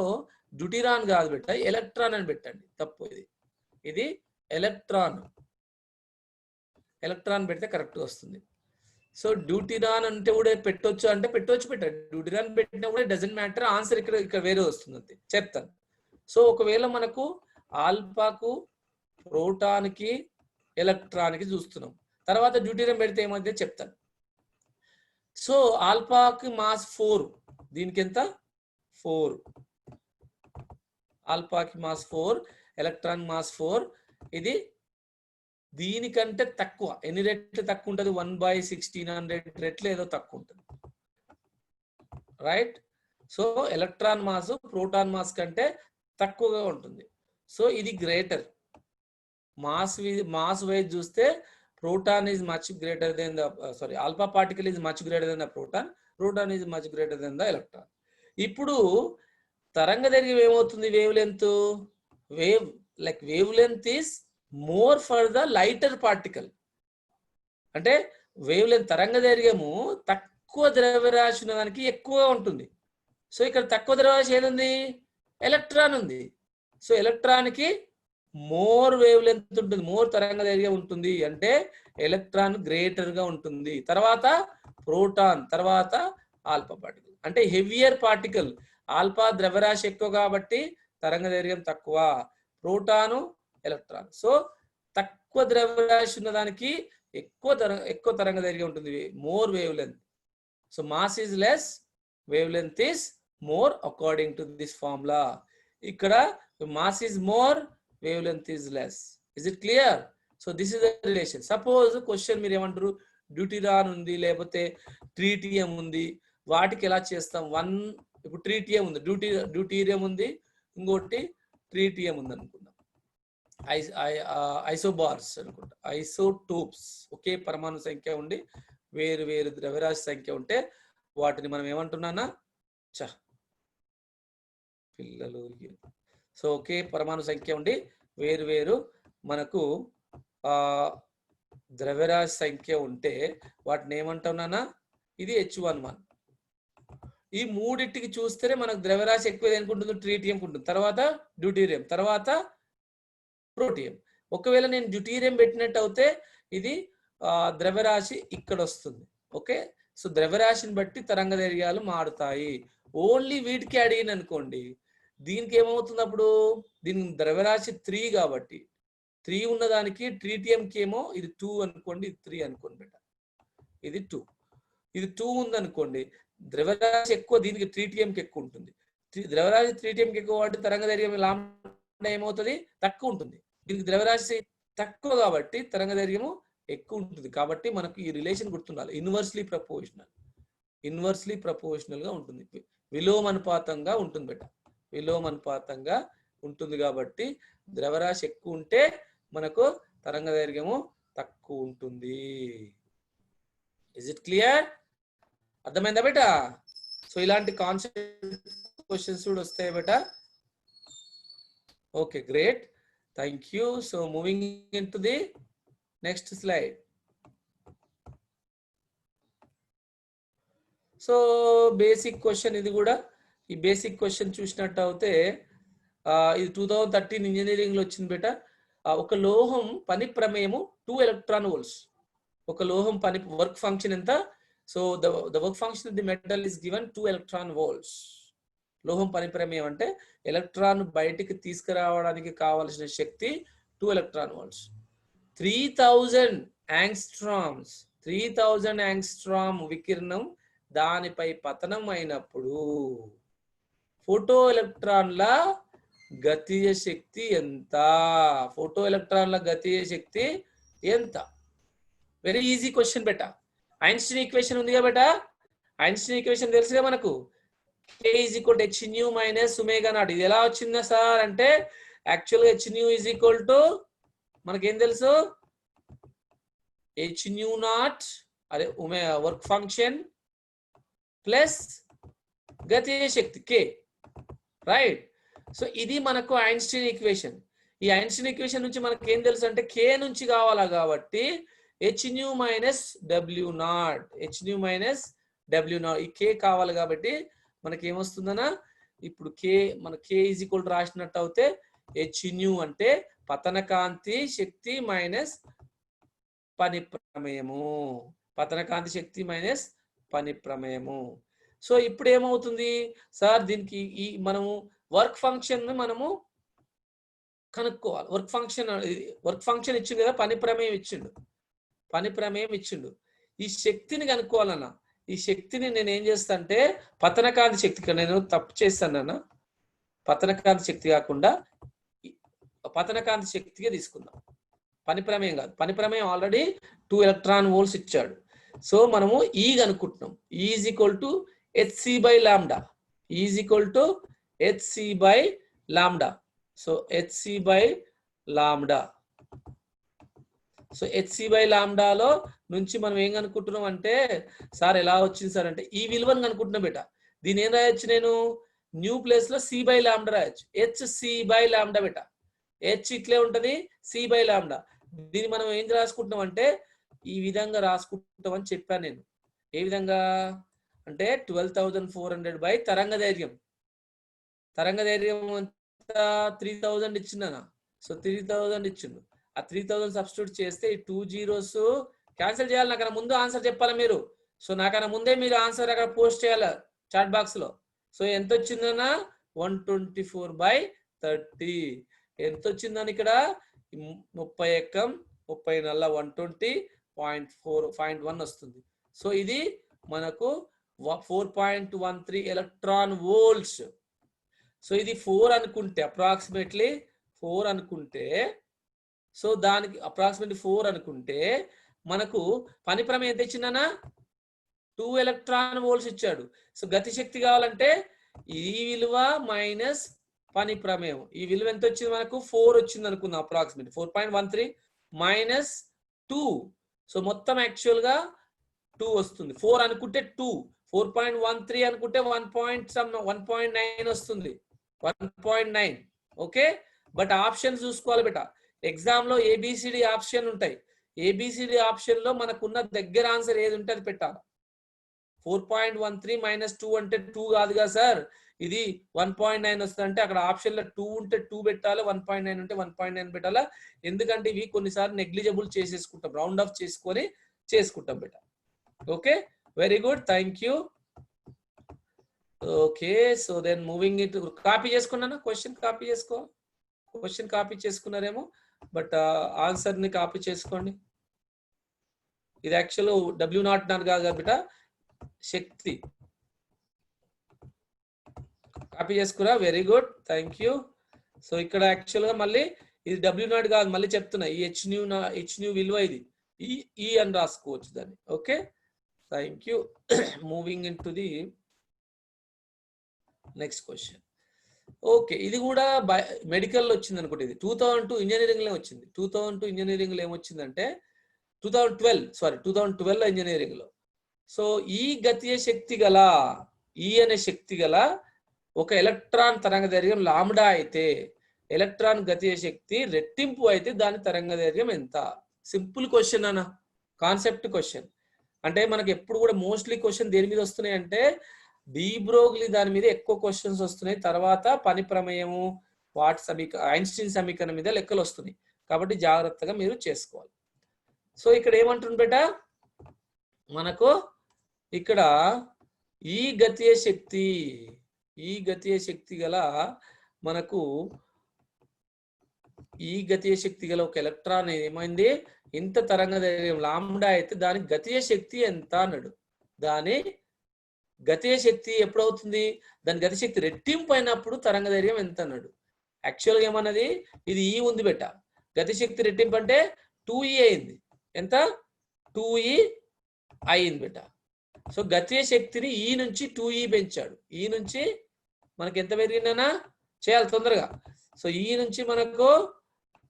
డ్యూటిరాన్ కాదు బెట్ట, electron అని పెట్టండి. తప్పు, ఇది ఎలక్ట్రాన్ పెడితే కరెక్ట్ వస్తుంది. సో డ్యూటిరాన్ అంటే కూడా పెట్టొచ్చు అంటే పెట్టొచ్చు. డ్యూటిరాన్ పెట్టినా కూడా డజంట్ మ్యాటర్, ఆన్సర్ ఇక్కడ వేరే వస్తుంది, చెప్తాను. సో ఒకవేళ మనకు ఆల్ఫాకు, ప్రోటాన్కి, ఎలక్ట్రాన్కి చూస్తున్నాం, తర్వాత డ్యూటిరియం పెడితే ఏమైతే చెప్తాను. సో ఆల్ఫాకి మాస్ 4, దీనికి ఎంత 4, ఆల్ఫాకి మాస్ 4, ఎలక్ట్రాన్ మాస్ 4. ఇది దీనికంటే తక్కువ. ఎన్ని రెట్లు తక్కువ ఉంటుంది? 1/1600 రెట్లు ఏదో తక్కువ ఉంటుంది, right? So electron mass proton mass కంటే తక్కువగా ఉంటుంది. సో ఇది గ్రేటర్ మాస్ వైజ్ చూస్తే proton is much greater than the alpha particle is much greater than the proton is much greater than the electron. ఇప్పుడు తరంగ దైర్ఘ్యం ఏమవుతుంది? Wave length is more for the lighter particle. అంటే wave length తరంగ దైర్ఘ్యము తక్కువ ద్రవ్యరాశి ఉన్న దానికి ఎక్కువగా ఉంటుంది. సో ఇక్కడ తక్కువ ద్రవ్యరాశి ఏది? ఎలక్ట్రాన్ ఉంది. సో ఎలక్ట్రాన్ కి మోర్ వేవ్ లెంత్ ఉంటుంది, మోర్ తరంగ దైర్ఘ్యం ఉంటుంది, అంటే ఎలక్ట్రాన్ గ్రేటర్ గా ఉంటుంది. తర్వాత ప్రోటాన్, తర్వాత ఆల్ఫా పార్టికల్. అంటే హెవియర్ పార్టికల్. ఆల్ఫా ద్రవ్యరాశి ఎక్కువ కాబట్టి తరంగ దైర్ఘ్యం తక్కువ, ప్రోటాను, ఎలక్ట్రాన్. సో తక్కువ ద్రవ్యరాశి ఉన్న దానికి ఎక్కువ తరంగ దైర్ఘ్యం ఉంటుంది, more wavelength. So mass is less, wavelength is more according to this formula. ఇక్కడ mass is more, wavelength is less. Is it clear? So this is the relation. Suppose question మీరు ఏమంటారు, డ్యూటిరాన్ ఉంది, లేకపోతే tritium ఉంది, వాటికి ఎలా చేస్తాం? ఇప్పుడు ట్రీటియం ఉంది, డ్యూటీరియం ఉంది, ఇంకోటి ట్రీటియం ఉంది అనుకుందాం. ఐసోబార్స్ అనుకుంటా, ఐసోటోప్స్. ఒకే పరమాణు సంఖ్య ఉండి వేరు వేరు ద్రవ్యరాశి సంఖ్య ఉంటే వాటిని మనం ఏమంటున్నానా పిల్లలు. సో ఒకే పరమాణు సంఖ్య ఉండి వేరు వేరు మనకు ద్రవ్యరాశి సంఖ్య ఉంటే వాటిని ఏమంటున్నానా? ఇది H11. ఈ మూడింటికి చూస్తేనే మనకు ద్రవ్యరాశి ఎక్కువ అనుకుంటుంది, ట్రీటియం ఉంటుంది, తర్వాత డ్యూటీరియం, తర్వాత ప్రోటియం. ఒకవేళ నేను డ్యూటీరియం పెట్టినట్టు అయితే ఇది ద్రవ్యరాశి ఇక్కడ వస్తుంది. ఓకే, సో ద్రవ్యరాశిని బట్టి తరంగ దైర్ఘ్యాలు మారుతాయి. ఓన్లీ వీటికి అడిగిన అనుకోండి, దీనికి ఏమవుతుంది అప్పుడు? దీని ద్రవ్యరాశి 3 కాబట్టి 3 ఉన్నదానికి ట్రీటియంకి ఏమో ఇది 2 అనుకోండి, ఇది 3 అనుకోండి బేట, ఇది 2, ఇది 2 ఉందనుకోండి. ద్రవ్యరాశి ఎక్కువ, దీనికి ట్రీటియంకి ఎక్కువ ఉంటుంది. ద్రవ్యరాశి ట్రీటియంకి ఎక్కువ కాబట్టి తరంగ దైర్ఘ్యం లాంబ్డా ఏమవుతుంది? తక్కువ ఉంటుంది. దీనికి ద్రవ్యరాశి తక్కువ కాబట్టి తరంగ దైర్ఘ్యము ఎక్కువ ఉంటుంది. కాబట్టి మనకు ఈ రిలేషన్ గుర్తుండాలి, ఇన్వర్స్లీ ప్రపోర్షనల్ గా ఉంటుంది, విలోమానుపాతంగా ఉంటుంది బేట, విలోమానుపాతంగా ఉంటుంది. కాబట్టి ద్రవ్యరాశి ఎక్కువ ఉంటే మనకు తరంగ దైర్ఘ్యము తక్కువ ఉంటుంది. Is it clear? అర్థమైందా బేట? సో ఇలాంటి కాన్సెప్ట్ క్వశ్చన్స్ కూడా వస్తాయి బేట. Okay, great, thank you. So moving in to the next slide. So basic question ఇది కూడా. ఈ బేసిక్ క్వశ్చన్ చూసినట్టు అయితే ఇది 2013 ఇంజనీరింగ్ లో వచ్చింది బేట. ఒక లోహం పని ప్రమేయము 2 ఎలక్ట్రాన్ వోల్ట్స్. ఒక లోహం పని వర్క్ ఫంక్షన్ ఎంత? So the work function of the metal is given 2 electron volts. లోహం పని ప్రమేయం అంటే ఎలక్ట్రాన్ బయటికి తీసుకురావడానికి కావలసిన శక్తి 2 ఎలక్ట్రాన్ వోల్ట్స్. 3000 యాంగ్స్ట్రామ్స్, 3000 యాంగ్స్ట్రామ్ వికిరణం దానిపై పతనం అయినప్పుడు ఫోటో ఎలక్ట్రాన్ల గతీయ శక్తి ఎంత? ఫోటో ఎలక్ట్రాన్ల గతీయ శక్తి ఎంత? వెరీ ఈజీ క్వశ్చన్ బేట. ఐన్స్టీన్ ఈక్వేషన్ ఉందిగా బేట, ఐన్స్టీన్ ఈక్వేషన్ తెలుసుగా మనకు, K is equal to hν minus omega naught. ఇది ఎలా వచ్చిందా సార్ అంటే యాక్చువల్గా hν is equal to మనకేం తెలుసు, hν నాట్ అదే వర్క్ ఫంక్షన్ ప్లస్ గతీయ శక్తి K, రైట్? సో ఇది మనకు ఐన్స్టీన్ ఈక్వేషన్. ఈ ఐన్స్టీన్ ఈక్వేషన్ నుంచి మనకి ఏం తెలుసు అంటే K నుంచి కావాలా కాబట్టి hν minus W not, hν minus W not, ఈ K కావాలి కాబట్టి మనకి ఏమొస్తుందనా, ఇప్పుడు మన K ఈజ్ ఈక్వల్ టు రాసినట్టు అయితే hν అంటే పతన కాంతి శక్తి మైనస్ పని ప్రమేయము, పతన కాంతి శక్తి మైనస్ పని ప్రమేయము. సో ఇప్పుడు ఏమవుతుంది సార్, దీనికి ఈ మనము వర్క్ ఫంక్షన్ మనము కనుక్కోవాలి. వర్క్ ఫంక్షన్ ఇచ్చిండు కదా, పని ప్రమేయం ఇచ్చిండు. ఈ శక్తిని కనుక్కోవాలన్నా, ఈ శక్తిని నేను ఏం చేస్తా అంటే పతన కాంతి శక్తి, నేను తప్పు చేస్తానన్నా, పతన కాంతి శక్తి కాకుండా పతన కాంతి శక్తిగా తీసుకుందాం, పని ప్రమేయం కాదు. పని ప్రమేయం ఆల్రెడీ 2 ఎలక్ట్రాన్ వోల్ట్స్ ఇచ్చాడు. సో మనము ఈ కనుక్కుంటున్నాం, E is equal to hc by lambda, E is equal to hc by lambda. So hc by lambda, so hc by lambda లో నుంచి మనం ఏం కనుక్కుంటున్నాం అంటే, సార్ ఎలా వచ్చింది సార్ అంటే ఈ విలువను కనుక్కుంటున్నాం బేట. దీని ఏం రాయొచ్చు, నేను న్యూ ప్లేస్ లో c by lambda రాయొచ్చు, hc by lambda బేట. h ఇట్లే ఉంటది, c by lambda. దీన్ని మనం ఏం రాసుకుంటున్నాం అంటే ఈ విధంగా రాసుకుంటాం అని చెప్పాను నేను. ఏ విధంగా అంటే 12,400 బై తరంగ ధైర్ఘ్యం. తరంగ ధైర్ఘ్యం అంతా 3000 ఇచ్చిందనా, సో 3000 ఇచ్చిండు. ఆ 3000 సబ్స్టిట్యూట్ చేస్తే ఈ 2 zeros క్యాన్సిల్ చేయాలి. నాకన్నా ముందు ఆన్సర్ చెప్పాలి మీరు. సో నాకన్నా ముందే మీరు ఆన్సర్ అక్కడ పోస్ట్ చేయాలి చాట్ బాక్స్ లో. సో ఎంత వచ్చిందన్నా 124/30. ఎంత వచ్చిందని ఇక్కడ 30 ఎక్కం 30 నల్ల 120.1 వస్తుంది. సో ఇది మనకు 4.13 ఎలక్ట్రాన్ వోల్ట్స్. సో ఇది 4 అనుకుంటే, అప్రాక్సిమేట్లీ 4 అనుకుంటే, సో దానికి అప్రాక్సిమేట్లీ 4 అనుకుంటే మనకు పని ప్రమేయం ఎంత ఇచ్చిందనా 2 ఎలక్ట్రాన్ వోల్ట్స్ ఇచ్చాడు. సో గతి శక్తి కావాలంటే ఈ విలువ మైనస్ పని ప్రమేయం. ఈ విలువ ఎంత వచ్చింది మనకు 4 వచ్చింది అనుకుందాం, అప్రాక్సిమేట్ 4.13 మైనస్ 2. సో మొత్తం యాక్చువల్ గా 2 వస్తుంది. 4 అనుకుంటే 2, 4.13 అనుకుంటే 1.9 వస్తుంది, 1.9. ఓకే, బట్ ఆప్షన్ చూసుకోవాలి బేట. ఎగ్జామ్ లో ఏబిసిడి ఆప్షన్ ఉంటాయి. ఏబిసిడి ఆప్షన్ లో మనకున్న దగ్గర ఆన్సర్ ఏది ఉంటే అది పెట్టాలి. 4.13 మైనస్ 2 అంటే 2 కాదుగా సార్, ఇది 1.9 వస్తుంది అంటే అక్కడ ఆప్షన్ లో 2 ఉంటే 2 పెట్టాలి, 1.9 ఉంటే 1.9 పెట్టాలా. ఎందుకంటే ఇవి కొన్నిసార్లు నెగ్లిజిబుల్ చేసేసుకుంటాం, రౌండ్ ఆఫ్ చేసుకొని చేసుకుంటాం బేట. Okay, very good, thank you. Okay, so then moving it. Copy చేసుకున్నానా? క్వశ్చన్ కాపీ చేసుకో. క్వశ్చన్ కాపీ చేసుకున్నారేమో, బట్ ఆన్సర్ ని కాపీ చేసుకోండి. ఇది యాక్చువల్ W0 కాదు బిట, శక్తి. కాపీ చేసుకురా, very good, thank you. So ఇక్కడ యాక్చువల్ గా మళ్ళీ ఇది W0 కాదు, మళ్ళీ చెప్తున్నా, ఈ హెచ్ న్యూ విలువ ఇది ఈ అని రాసుకోవచ్చు దాన్ని. Okay, thank you. Moving in to the next question. Okay, ఇది కూడా మెడికల్ వచ్చింది అనుకుంటే, ఇది 2002 ఇంజనీరింగ్ లో వచ్చింది. 2002 ఇంజనీరింగ్ లో ఏమొచ్చిందంటే 2012 ఇంజనీరింగ్ లో. సో ఈ గతీయ శక్తి గల, ఈ అనే శక్తి గల ఒక ఎలక్ట్రాన్ తరంగదైర్ఘ్యం లాంబ్డా అయితే, ఎలక్ట్రాన్ గతీయ శక్తి రెట్టింపు అయితే దాని తరంగదైర్ఘ్యం ఎంత? సింపుల్ క్వశ్చన్ అన్న, కాన్సెప్ట్ క్వశ్చన్. అంటే మనకి ఎప్పుడు కూడా మోస్ట్లీ క్వశ్చన్ దేని మీద వస్తున్నాయి అంటే డి బ్రోగ్లీ దాని మీద ఎక్కువ క్వశ్చన్స్ వస్తున్నాయి. తర్వాత పని ప్రమేయము, ఐన్స్టీన్ సమీకరణం మీద లెక్కలు వస్తున్నాయి. కాబట్టి జాగ్రత్తగా మీరు చేసుకోవాలి. సో ఇక్కడ ఏమంటుంది బేట, మనకు ఇక్కడ ఈ గతీయ శక్తి గల మనకు ఈ గతీయ శక్తి గల ఒక ఎలక్ట్రాన్ ఏమైంది, ఇంత తరంగదైర్ఘ్యం లాంబ్డా అయితే దాని గతీయ శక్తి ఎంత అన్నాడు. దాని గతీయ శక్తి ఎప్పుడవుతుంది, దాని గతి శక్తి రెట్టింపు అయినప్పుడు తరంగదైర్ఘ్యం ఎంత అన్నాడు. యాక్చువల్గా ఏమన్నది, ఇది ఈ ఉంది బెట్ట, గతి శక్తి రెట్టింపు అంటే 2e అయింది. ఎంత? 2e అయింది బెట్ట. సో గతీయ శక్తిని ఈ నుంచి 2e పెంచాడు. ఈ నుంచి మనకి ఎంత పెరిగిందనా చేయాలి తొందరగా. సో ఈ నుంచి మనకు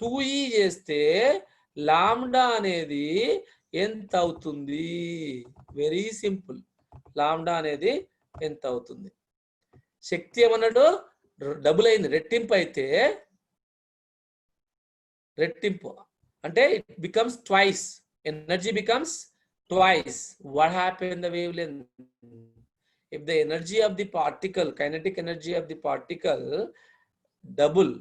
2e చేస్తే లాంబ్డా అనేది ఎంత అవుతుంది? వెరీ సింపుల్, లాంబ్డా అనేది ఎంత అవుతుంది? శక్తి ఏమన్నాడు, డబుల్ అయింది, రెట్టింపు అయితే, రెట్టింపు అంటే it becomes twice, energy becomes twice. What happened in the wavelength? If the energy of the particle, kinetic energy of the particle double,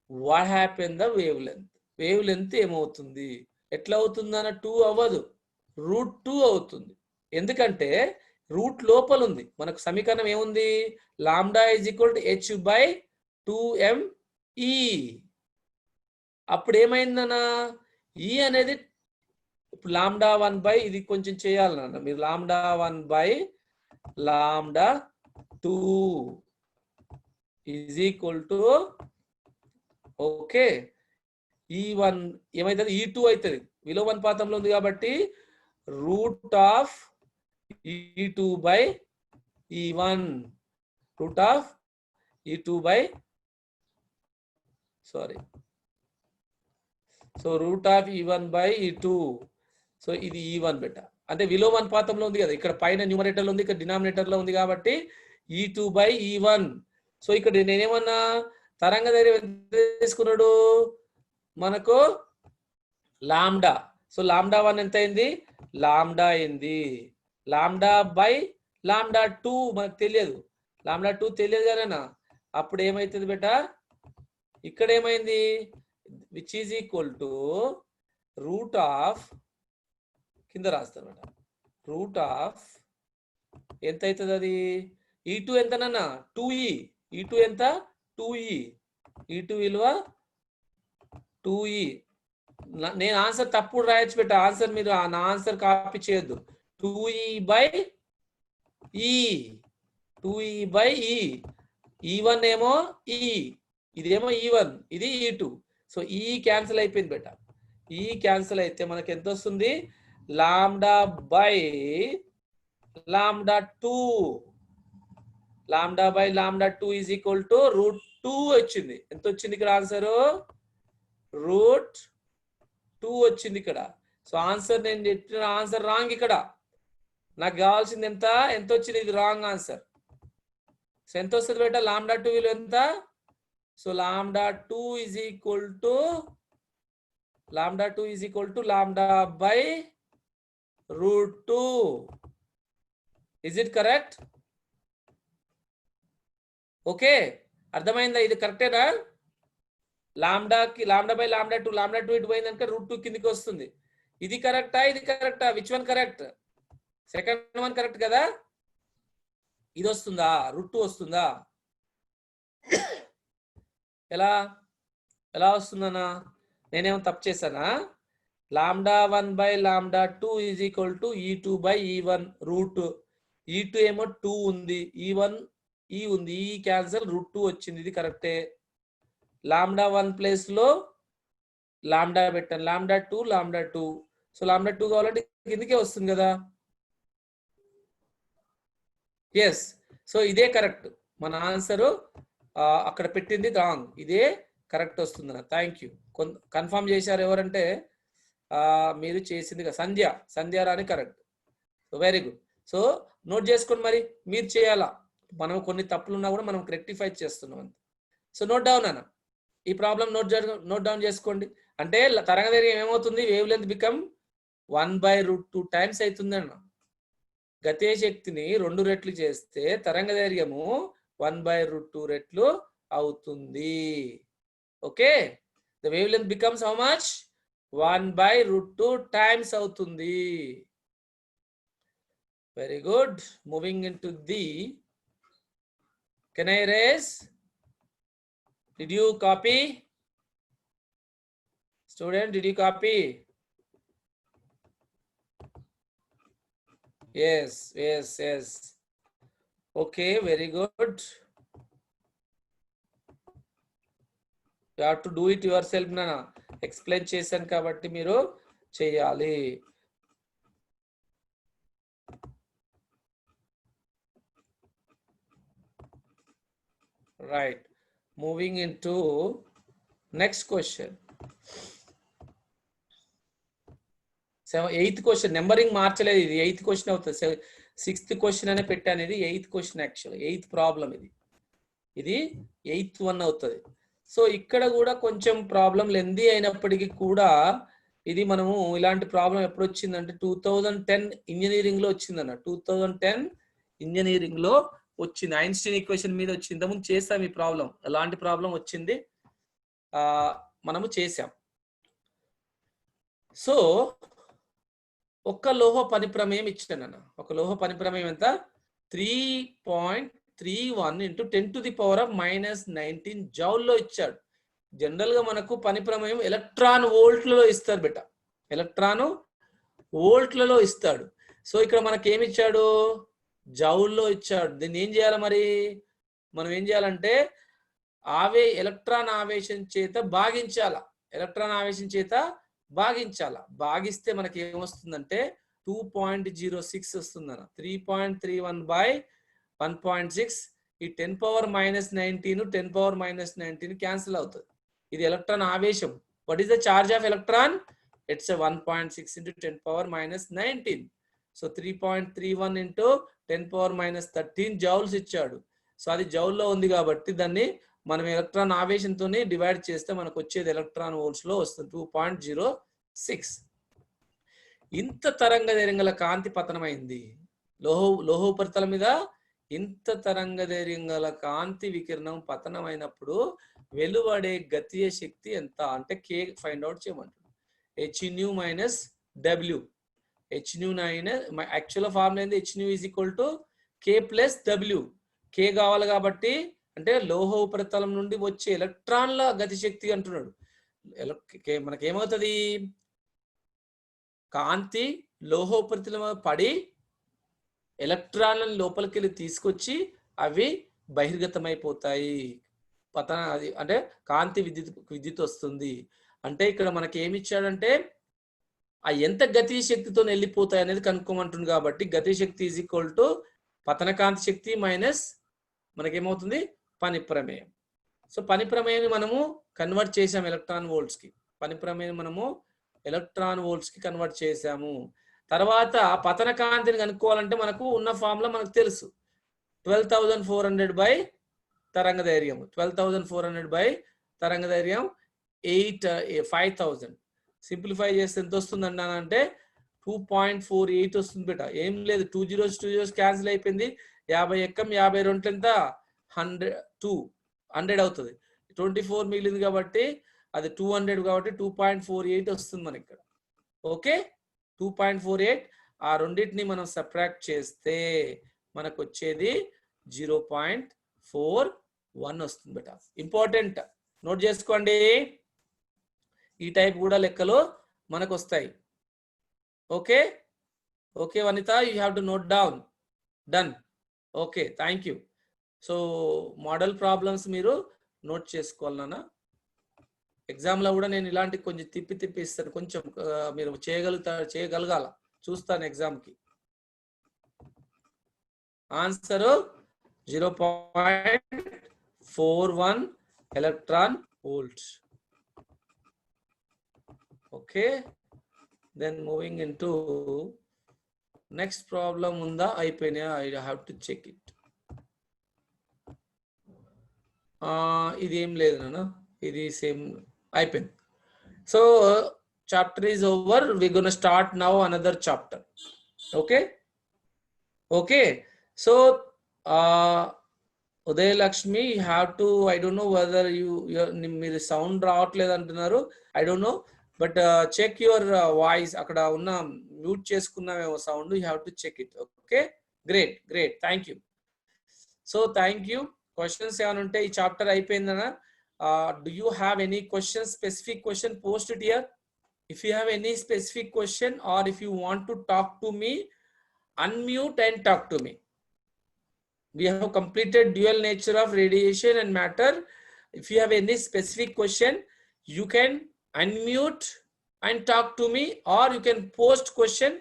what happened the wavelength? Wavelength ఏమవుతుంది? ఎట్లా అవుతుంది అన్న 2 అవ్వదు, √2 అవుతుంది. ఎందుకంటే రూట్ లోపల ఉంది. మనకు సమీకరణం ఏముంది, lambda is equal to h/2mE. అప్పుడు ఏమైందన్నా, ఈ అనేది ఇప్పుడు లాంబ్డా 1 ఇది కొంచెం చేయాలన్న మీరు, lambda 1/λ2 is equal to, okay, E1 ఏమైతుంది, E2 అవుతుంది, విలోమ అనుపాతంలో ఉంది కాబట్టి √E2/E1, √E1/E2. సో ఇది E1 బెట, అంటే విలోమ అనుపాతంలో ఉంది కదా, ఇక్కడ పైన న్యూమరేటర్ లో ఉంది, ఇక్కడ డినామినేటర్ లో ఉంది కాబట్టి E2/E1. సో ఇక్కడ నేనేమన్నా తరంగదైర్ఘ్యం ఎంత తీసుకున్నాడు మనకు, లాంబ్డా. సో లాంబ్డా 1 ఎంత అయింది, లాంబ్డా అయింది. λ/λ2 మనకు తెలియదు, λ2 తెలియదు కానీ అప్పుడు ఏమైతుంది బెట, ఇక్కడ ఏమైంది, which is equal to root of, కింద రాస్తాను బెట, రూట్ ఆఫ్ ఎంత అవుతుంది అది, E2 ఎంతనన్నా 2e, E2 ఎంత 2e, E2 విలువ 2e. నేను ఆన్సర్ తప్పుడు రాయొచ్చు బెట, ఆన్సర్ మీరు నా ఆన్సర్ కాపీ చేయొద్దు. 2e/e, 2e/e. E1 ఏమో E, ఇదేమో E1, ఇది E2. సో ఈ క్యాన్సిల్ అయిపోయింది బెట. ఈ క్యాన్సిల్ అయితే మనకి ఎంత వస్తుంది, λ/, lambda 2. Lambda by lambda 2 is equal to root 2 వచ్చింది. ఎంత వచ్చింది ఇక్కడ ఆన్సర్? రూట్ 2 వచ్చింది ఇక్కడ. సో ఆన్సర్ నేను చెప్పిన ఆన్సర్ రాంగ్ ఇక్కడ. నాకు కావాల్సింది ఎంత వచ్చింది? ఇది రాంగ్ ఆన్సర్. సో ఎంత వస్తుంది బేట? లాంబ్డా 2 విలువ ఎంత? So lambda 2 is equal to lambda by root 2. Is it correct? Okay, అర్థమైందా? ఇది కరెక్టేనా? లాంబ్డా బై లాంబ్డా 2 ఇటు పోయింది కనుక రూట్ 2 కిందికి వస్తుంది. ఇది కరెక్టా? ఇది కరెక్టా? Which one correct? Second one correct కదా? ఇది వస్తుందా? రూట్ 2 వస్తుందా? ఎలా వస్తుందన్నా? నేనేమో తప్పు చేశానా? Lambda 1 by lambda 2 is equal to E2 by E1 root. E2 ఏమో 2 ఉంది, E1 E ఉంది, ఈ క్యాన్సల్ రూట్ 2 వచ్చింది. ఇది కరెక్టే. లాంబ్డా 1 ప్లేస్ లో లాంబ్డా పెట్టాను, లాంబ్డా 2. సో లాంబ్డా 2 కావాలంటే కిందకే వస్తుంది కదా. ఎస్, సో ఇదే కరెక్ట్. మన ఆన్సరు అక్కడ పెట్టింది రాంగ్, ఇదే కరెక్ట్ వస్తుంది. Thank you. కన్ఫర్మ్ చేశారు ఎవరంటే మీరు చేసింది సంధ్య రాని correct. So very good. So note చేసుకోండి, మరి మీరు చేయాలా. మనం కొన్ని తప్పులు ఉన్నా కూడా మనం రెక్టిఫై చేస్తున్నాం అంతే. సో నోట్ డౌన్ అన్న, ఈ ప్రాబ్లం నోట్ డౌన్ చేసుకోండి. అంటే తరంగదైర్ఘ్యం ఏమవుతుంది? వేవ్ లెంత్ బికమ్ 1/√2 టైమ్స్ అవుతుంది అన్న. గతిజ శక్తిని 2 రెట్లు చేస్తే తరంగదైర్ఘ్యము 1/√2 రెట్లు అవుతుంది. Okay, the wavelength becomes how much? 1/√2 times అవుతుంది. Very good. Moving in to the, can I erase? Did you copy? Student, did you copy? Yes. Okay, very good. You have to do it yourself nana. Explain చేశాను కాబట్టి మీరు చేయాలి. Right. Moving into next question. 8th question. Numbering మార్చలేదు, ఇది 8th question అవుతుంది. 6th question అనే పెట్టాను, ఇది 8th question actually. 8th problem ఇది 8th one అవుతుంది. సో ఇక్కడ కూడా కొంచెం ప్రాబ్లం లెందీ అయినప్పటికీ కూడా ఇది మనము ఇలాంటి ప్రాబ్లం ఎప్పుడు వచ్చిందంటే 2010 ఇంజనీరింగ్ లో వచ్చిందన్న. 2010 ఇంజనీరింగ్ లో వచ్చింది. ఐన్స్టీన్ ఈక్వేషన్ మీద వచ్చింది. ఇంతకుముందు చేసాం ఈ ప్రాబ్లం. ఎలాంటి ప్రాబ్లం వచ్చింది మనము చేసాం. సో ఒక లోహ పనిప్రమేయం ఇచ్చానన్న. ఒక లోహ పనిప్రమేయం ఎంత? 3.31 × 10⁻⁻19 జౌల్లో ఇచ్చాడు. జనరల్ గా మనకు పనిప్రమేయం ఎలక్ట్రాన్ వోల్ట్లలో ఇస్తారు బెట, ఎలక్ట్రాన్ వోల్ట్లలో ఇస్తాడు. సో ఇక్కడ మనకి ఏమి ఇచ్చాడు? జౌల్లో ఇచ్చాడు. దీన్ని ఏం చేయాలి మరి? మనం ఏం చేయాలంటే ఎలక్ట్రాన్ ఆవేశం చేత భాగిస్తే మనకి ఏమొస్తుందంటే 2.06 వస్తుందన్న. 3.31/1.6. ఈ 10⁻⁻19 10⁻⁻19 క్యాన్సిల్ అవుతుంది. ఇది ఎలక్ట్రాన్ ఆవేశం. What is the charge of electron? It's 1.6 × 10⁻⁻19. So 3.31 × 10⁻�13 joules ఇచ్చాడు. సో అది జౌల్లో ఉంది కాబట్టి దాన్ని మనం ఎలక్ట్రాన్ ఆవేశంతో డివైడ్ చేస్తే మనకు వచ్చేది ఎలక్ట్రాన్ వోల్ట్స్ లో వస్తుంది 2.06. ఇంత తరంగదైర్ఘ్యం గల కాంతి పతనమైంది. లోహ ఉపరితలం మీద ఇంత తరంగదైర్ఘ్యం గల కాంతి వికిరణం పతనమైనప్పుడు వెలువడే గతిజ శక్తి ఎంత అంటే K ఫైండ్ అవుట్ చేయమంటుంది. hν minus W. hν యాక్చువల్ ఫార్ములా ఏంది? hν is equal to K plus W. K కావాలి కాబట్టి అంటే లోహ ఉపరితలం నుండి వచ్చే ఎలక్ట్రాన్ల గతిశక్తి అంటున్నాడు. మనకేమవుతుంది? కాంతి లోహ ఉపరితలం పడి ఎలక్ట్రాన్లను లోపలికి వెళ్ళి తీసుకొచ్చి అవి బహిర్గతమైపోతాయి. పతన అది అంటే కాంతి విద్యుత్ వస్తుంది. అంటే ఇక్కడ మనకి ఏమి ఇచ్చాడంటే ఆ ఎంత గతి శక్తితో వెళ్ళిపోతాయి అనేది కనుక్కోమంటుంది. కాబట్టి గతి శక్తి ఈజ్ ఈక్వల్ టు పతన కాంతి శక్తి మైనస్ మనకేమవుతుంది పని ప్రమేయం. సో పని ప్రమేయాన్ని మనము కన్వర్ట్ చేసాము ఎలక్ట్రాన్ వోల్ట్స్ కి. పని ప్రమేయం మనము ఎలక్ట్రాన్ వోల్ట్స్ కి కన్వర్ట్ చేసాము. తర్వాత పతన కాంతిని కనుక్కోవాలంటే మనకు ఉన్న ఫార్ములా మనకు తెలుసు. 12,400 బై తరంగ ధైర్యం. 12,400 బై తరంగ ధైర్యం 5,000. సింప్లిఫై చేస్తే ఎంత వస్తుంది అంటే 2.48 వస్తుంది బేట. ఏం లేదు, 2 zeros క్యాన్సిల్ అయిపోయింది. 50 ఎక్కం 52 ఎంత 100 అవుతుంది. 24 మిగిలింది కాబట్టి అది 200 కాబట్టి 2.48 వస్తుంది మనకి ఇక్కడ. ఓకే 2.48. ఆ రెండింటిని మనం సబ్ట్రాక్ట్ చేస్తే మనకు వచ్చేది 0.41 వస్తుంది బేట. ఇంపార్టెంట్ నోట్ చేసుకోండి. ఈ టైప్ కూడా లెక్కలు మనకు వస్తాయి. Okay okay Vanitha, you have to note down. Done. Okay thank you. So model problems మీరు నోట్ చేసుకోవాలి నాన్న. ఎగ్జామ్లో కూడా నేను ఇలాంటి కొంచెం తిప్పి ఇస్తాను. కొంచెం మీరు చేయగలగాల. చూస్తాను ఎగ్జామ్కి. Answer 0.41 electron volts. Okay, then moving into next problem unda అయిపోయినా. I have to check it. ఇది ఏం లేదు నాన్న, ఇది సేమ్ అయిపోయింది. So chapter is over. We're going to start now another chapter. Okay. Okay, so Uday Lakshmi, you have to, I don't know whether your sound రావట్లేదు అంటున్నారు. I don't know, but check your voice. అక్కడ ఉన్న mute చేసుకున్నామేమో sound. You have to check it. Okay, great, thank you. So thank you. Questions ఏమైనా ఉంటే ఈ chapter అయిపోయిందనా? Do you have any questions, specific question, post it here. If you have any specific question or if you want to talk to me, unmute and talk to me. We have completed dual nature of radiation and matter. If you have any specific question, you can unmute and talk to me, or you can post question.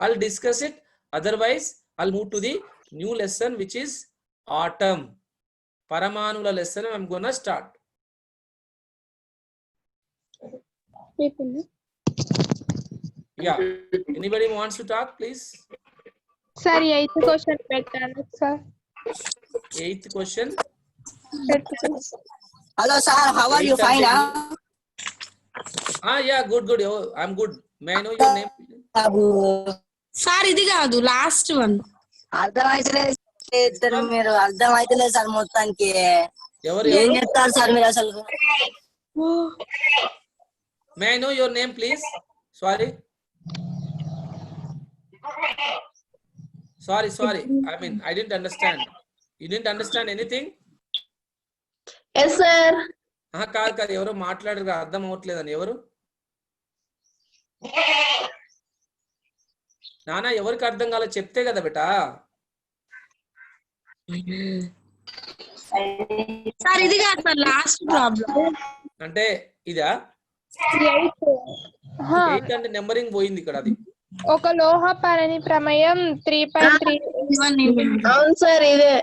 I'll discuss it. Otherwise, I'll move to the new lesson, which is atom. Paramanula lesson I'm gonna start. Yeah. Anybody wants to talk, please? Sir, 8th question పెట్టండి sir. 8th question. Hello sir, how are you? Fine? Yeah, good. Oh, I'm good. May I know your name? Sir ఇది కాదు last one. అర్థమైతలేదు మీరు, అర్థమైతలేదు sir మొత్తానికి. ఎవరు ఏం చెప్తారు సార్ మీరు అసలు? May I know your name, please? Sorry. I mean, I didn't understand. You didn't understand anything? Yes sir. కాదు ఎవరో మాట్లాడరు, అర్థం అవట్లేదని. ఎవరు నానా? ఎవరికి అర్థం కాలో చెప్తే కదా బేటా. సార్ ఇది కాదు సార్ లాస్ట్ ప్రాబ్లం. అంటే ఇదా? 8 అంటే నెంబరింగ్ పోయింది ఇక్కడ. అది ఒక లోహ పరని ప్రమేయం 3.3. అవును సార్ ఇదే.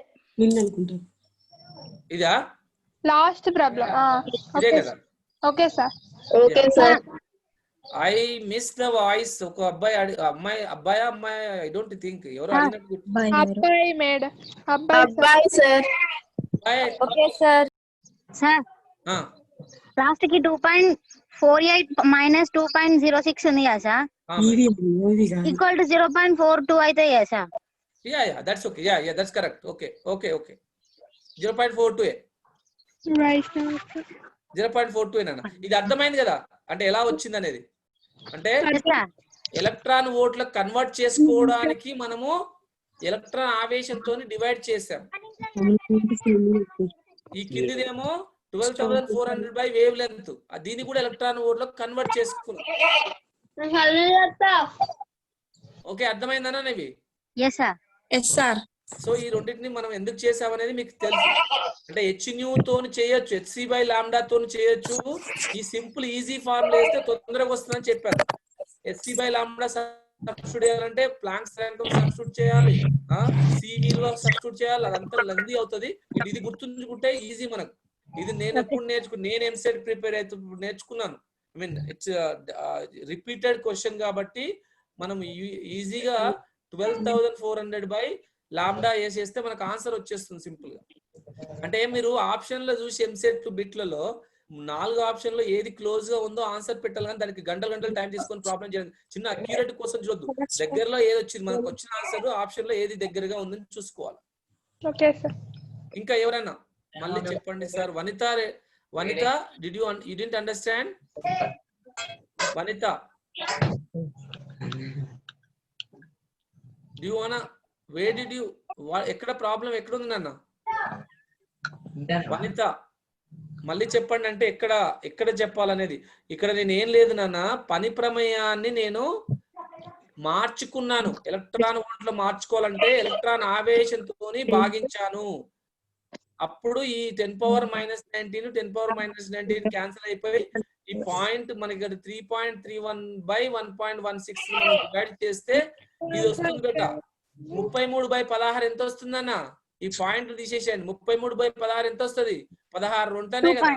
ఇదా లాస్ట్ ప్రాబ్లం. ఇదే కదా? Okay sir. Okay sir. I miss the voice. ఒక అబ్బాయి అమ్మాయి ఐ డోంట్ థింక్ ఎవరు అడిగినట్టు. అబ్బాయి మేడం. అబ్బాయి sir. Okay sir. Sir last కి 2.48 మైనస్ 2.06 ఉంది కదా సార్, ఈక్వల్ టు 0.42 అయితే కదా sir? Yeah, that's okay. Yeah, that's correct. Okay. 0.42. Right. 0.42 ఏనా? ఇది అర్థమైంది కదా అంటే ఎలా వచ్చింది అనేది. అంటే ఎలక్ట్రాన్ వోల్ట్లకు కన్వర్ట్ చేసుకోవడానికి మనము ఎలక్ట్రాన్ ఆవేశంతో డివైడ్ చేసాం. ఈ కిందిదేమో 12,400 బై వేవ్ లెంత్. దీన్ని కూడా ఎలక్ట్రాన్ వోల్ట్లకు కన్వర్ట్ చేసుకున్నాం. ఓకే, అర్థమైందనా ఇవి? Yes sir. సో ఈ రెండింటిని మనం ఎందుకు చేసామనేది మీకు తెలుసు. అంటే hν తోని చేయొచ్చు, hc/λ తోని చేయొచ్చు. ఈ సింపుల్ ఈజీ ఫార్ములా వేస్తే తొందరగా వస్తుందని చెప్పాను. ఎస్సీ బై లాంబ్డా సబ్స్టిట్యూట్ చేయాలంటే ప్లాంక్స్ ర్యాంకం సబ్స్టిట్యూట్ చేయాలి, సివిలో సబ్స్టిట్యూట్ చేయాలి, అదంతా లెందీ అవుతుంది. ఇది గుర్తుంచుకుంటే ఈజీ మనకు. ఇది నేను ఎప్పుడు నేను ఎంసెట్ ప్రిపేర్ అయితే నేర్చుకున్నాను. I mean it's repeated question కాబట్టి మనం ఈజీగా 12,400 బై లాంబ్డా వేసేస్తే మనకు ఆన్సర్ వచ్చేస్తుంది సింపుల్ గా. అంటే మీరు ఆప్షన్ లో చూసి ఎంసెట్ బిట్లలో 4 ఆప్షన్ లో ఏది క్లోజ్ గా ఉందో ఆన్సర్ పెట్టాలి, కానీ దానికి గంటలు టైం తీసుకొని ప్రాబ్లం చేయాలి. చిన్న అక్యూరేట్ కోసం చూడద్దు, దగ్గరలో ఏది వచ్చింది మనకు వచ్చిన ఆన్సర్ ఆప్షన్ లో ఏది దగ్గరగా ఉందని చూసుకోవాలి. Okay sir. ఇంకా ఎవరైనా మళ్ళీ చెప్పండి sir. Vanitha did you didn't understand? Vanitha do you wanna where did you ఎక్కడ ప్రాబ్లం ఎక్కడ ఉంది నాన్న? వనిత మళ్ళీ చెప్పండి అంటే ఎక్కడ చెప్పాలనేది. ఇక్కడ నేను ఏం లేదు నాన్న, పని ప్రమేయాన్ని నేను మార్చుకున్నాను. ఎలక్ట్రాన్ వోల్ట్లో మార్చుకోవాలంటే ఎలక్ట్రాన్ ఆవేశంతో భాగించాను. అప్పుడు ఈ 10⁻⁻19 10⁻⁻19 క్యాన్సిల్ అయిపోయి ఈ పాయింట్ మనకి 3.31 బై 1.16 డివైడ్ చేస్తే ఇది వస్తుంది బేట. 33/16 ఎంత వస్తుందన్న? ఈ పాయింట్ తీసేసేయండి. 33/16 ఎంత వస్తుంది? 16 ఉంటేనే కదా,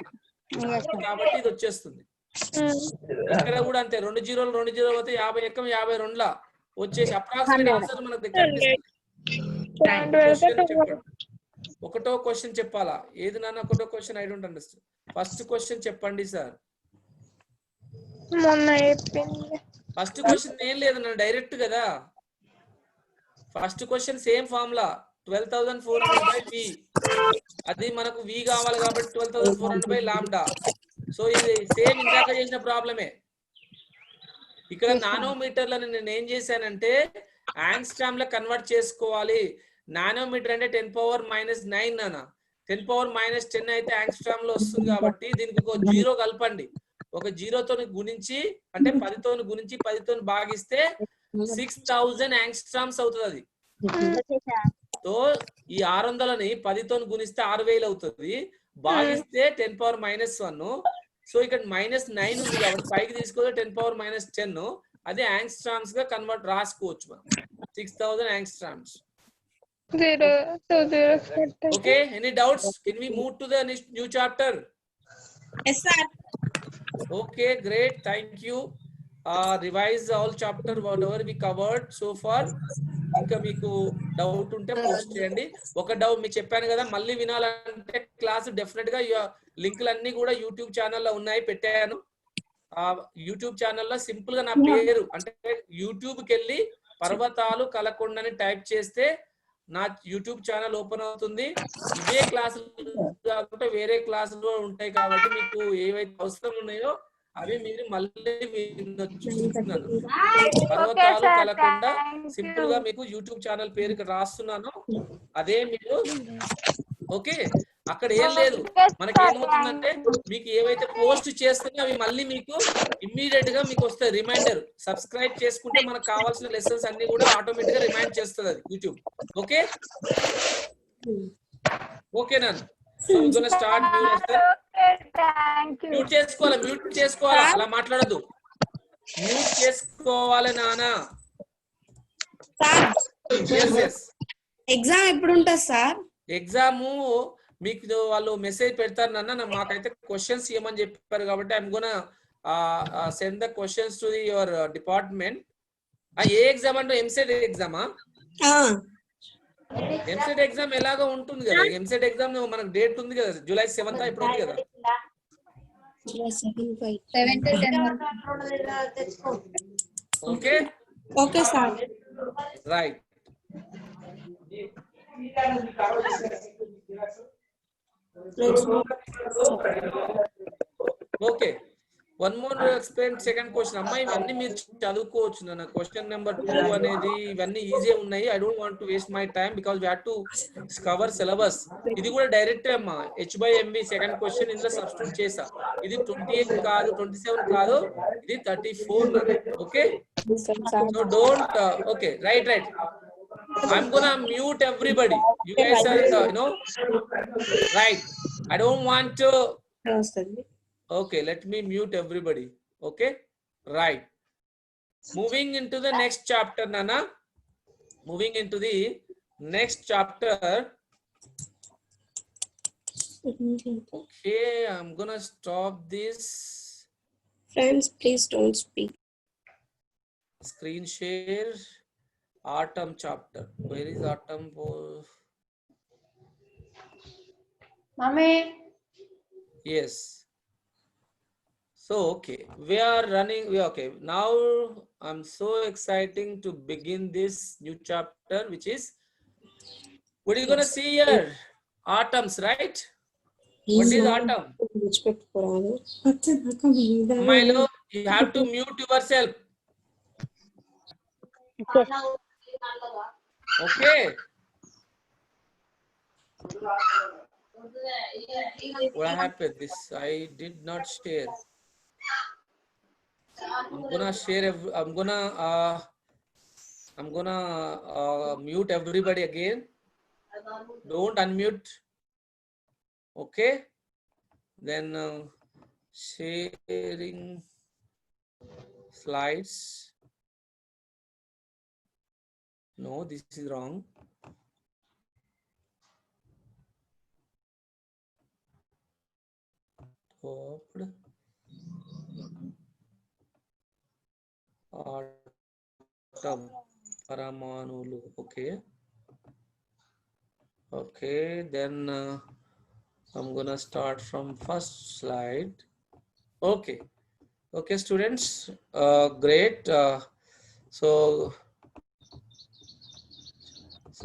కాబట్టి ఇది వచ్చేస్తుంది. ఇక్కడ కూడా అంతే, 2 జీరోలు పోతే 50 ఎక్కం 52 వచ్చేసి అప్రాక్సిమేట్ ఆన్సర్ మనకు దగ్గర. ఒకటో క్వశ్చన్ చెప్పాలా? ఏది నాన్న ఒకటో question? I don't understand. First question చెప్పండి సార్. ఫస్ట్ క్వశ్చన్ ఏం లేదు నా, డైరెక్ట్ కదా. First question same formula 12,400 by V. అది మనకు వి కావాలి కాబట్టి 12,400 బై లాంబ్డా. సో ఇది సేమ్ ఇందాక చేసిన ప్రాబ్లమే. ఇక్కడ నానోమీటర్లను నేను ఏం చేశానంటే యాంగ్స్ట్రామ్ ల కన్వర్ట్ చేసుకోవాలి. నానోమీటర్ అంటే 10⁻⁻9 నాన్న. 10⁻⁻10 అయితే యాంగ్స్ట్రామ్ లో వస్తుంది కాబట్టి దీనికి ఒక 0 కలపండి. ఒక 0తో గుణించి అంటే 10తో గుణించి 10తో భాగిస్తే 6,000 యాంగ్స్ట్రామ్స్ అవుతుంది అది. సో ఈ 600ని 10తో గుణిస్తే 6,000 అవుతుంది. భాగిస్తే 10⁻⁻1. సో ఇక్కడ -9 ఉంది కాబట్టి పైకి తీసుకోవాలి 10⁻⁻10. అదే యాంగ్స్ట్రామ్స్ గా కన్వర్ట్ రాసుకోవచ్చు మనం. 6,000 angstroms. Okay, any doubts? Can we move to the next new chapter? Yes sir. Okay, great, thank you. Revise all chapter whatever we covered so far. ఇంకా మీకు డౌట్ ఉంటే పోస్ట్ చేయండి. ఒక డౌట్ మీకు చెప్పాను కదా, మళ్ళీ వినాలంటే క్లాస్ డెఫినెట్ గా లింకులన్నీ కూడా యూట్యూబ్ ఛానల్లో ఉన్నాయి, పెట్టాను. యూట్యూబ్ ఛానల్లో సింపుల్ గా నా పేరు అంటే యూట్యూబ్కి వెళ్ళి పర్వతాలు కలకొండని టైప్ చేస్తే నా యూట్యూబ్ ఛానల్ ఓపెన్ అవుతుంది. ఇవే క్లాసులు కాకుండా వేరే క్లాసులు ఉంటాయి కాబట్టి మీకు ఏవైతే అవసరం ఉన్నాయో అవి మీరు మళ్ళీ చూస్తున్నాను. పర్వతాలు కలకుండా సింపుల్ గా మీకు యూట్యూబ్ ఛానల్ పేరు ఇక్కడ రాస్తున్నాను, అదే మీరు. ఓకే, అక్కడ ఏం లేదు. మనకి ఏమవుతుందంటే మీకు ఏవైతే పోస్ట్ చేస్తున్నా అవి మళ్ళీ మీకు ఇమ్మీడియట్ గా మీకు వస్తాయి రిమైండర్. సబ్స్క్రైబ్ చేసుకుంటే మనకు కావాల్సిన లెసన్స్ అన్ని కూడా ఆటోమేటిక్ గా రిమైండ్ చేస్తుంది అది యూట్యూబ్. ఓకే ఓకేనా? So we gonna start new lesson. Mute చేసుకోవాలా, అలా మాట్లాడద్దు. మ్యూట్ చేసుకోవాలి నానా. ఎగ్జామ్ ఎప్పుడు ఉంటుంది సార్? ఎగ్జాము మీకు వాళ్ళు మెసేజ్ పెడతారు నాన్న. మాకైతే క్వశ్చన్స్ ఇవ్వమని చెప్పారు కాబట్టి I'm gonna send the questions to your department. A exam అంటే ఎంసెట్ ఎగ్జామా? ఎంసెట్ ఎగ్జామ్ ఎలాగో ఉంటుంది కదా. ఎంసెట్ ఎగ్జామ్ మనకు డేట్ ఉంది కదా, July 7th ఇప్పుడు ఉంది కదా. Okay okay sir, right. Okay, one more explain second question. అమ్మా ఇవన్నీ మీరు చదువుకోవచ్చు నాన్న. క్వశ్చన్ నెంబర్ 2 అనేది ఇవన్నీ ఈజీ ఉన్నాయి. I don't want to waste my time because we have to cover syllabus. ఇది కూడా డైరెక్ట్ అమ్మా H/MV సెకండ్ క్వశ్చన్ ఇందులో సబ్స్టిట్యూట్ చేసా. ఇది 28 కాదు, 27 కాదు, ఇది 34. Okay, so don't. Okay, right. I'm gonna mute everybody. You guys are, right. I don't want to. Okay, let me mute everybody. Okay, right. Moving into the next chapter, Nana. Moving into the next chapter. Okay, I'm gonna stop this. Friends, please don't speak. Screen share. Autumn chapter. Where is autumn? Mommy. Yes. So, okay, we are running. Okay, now I'm so exciting to begin this new chapter, which is, what are you going to see here? Autumns, right? What is autumn? Milo, you have to mute yourself. Okay. What happened? This I did not share. I'm gonna share. I'm gonna mute everybody again. Don't unmute. Okay. Then sharing slides. No, this is wrong. Autumn Paramanulu. Okay, then I'm gonna start from first slide. Okay, students, great. So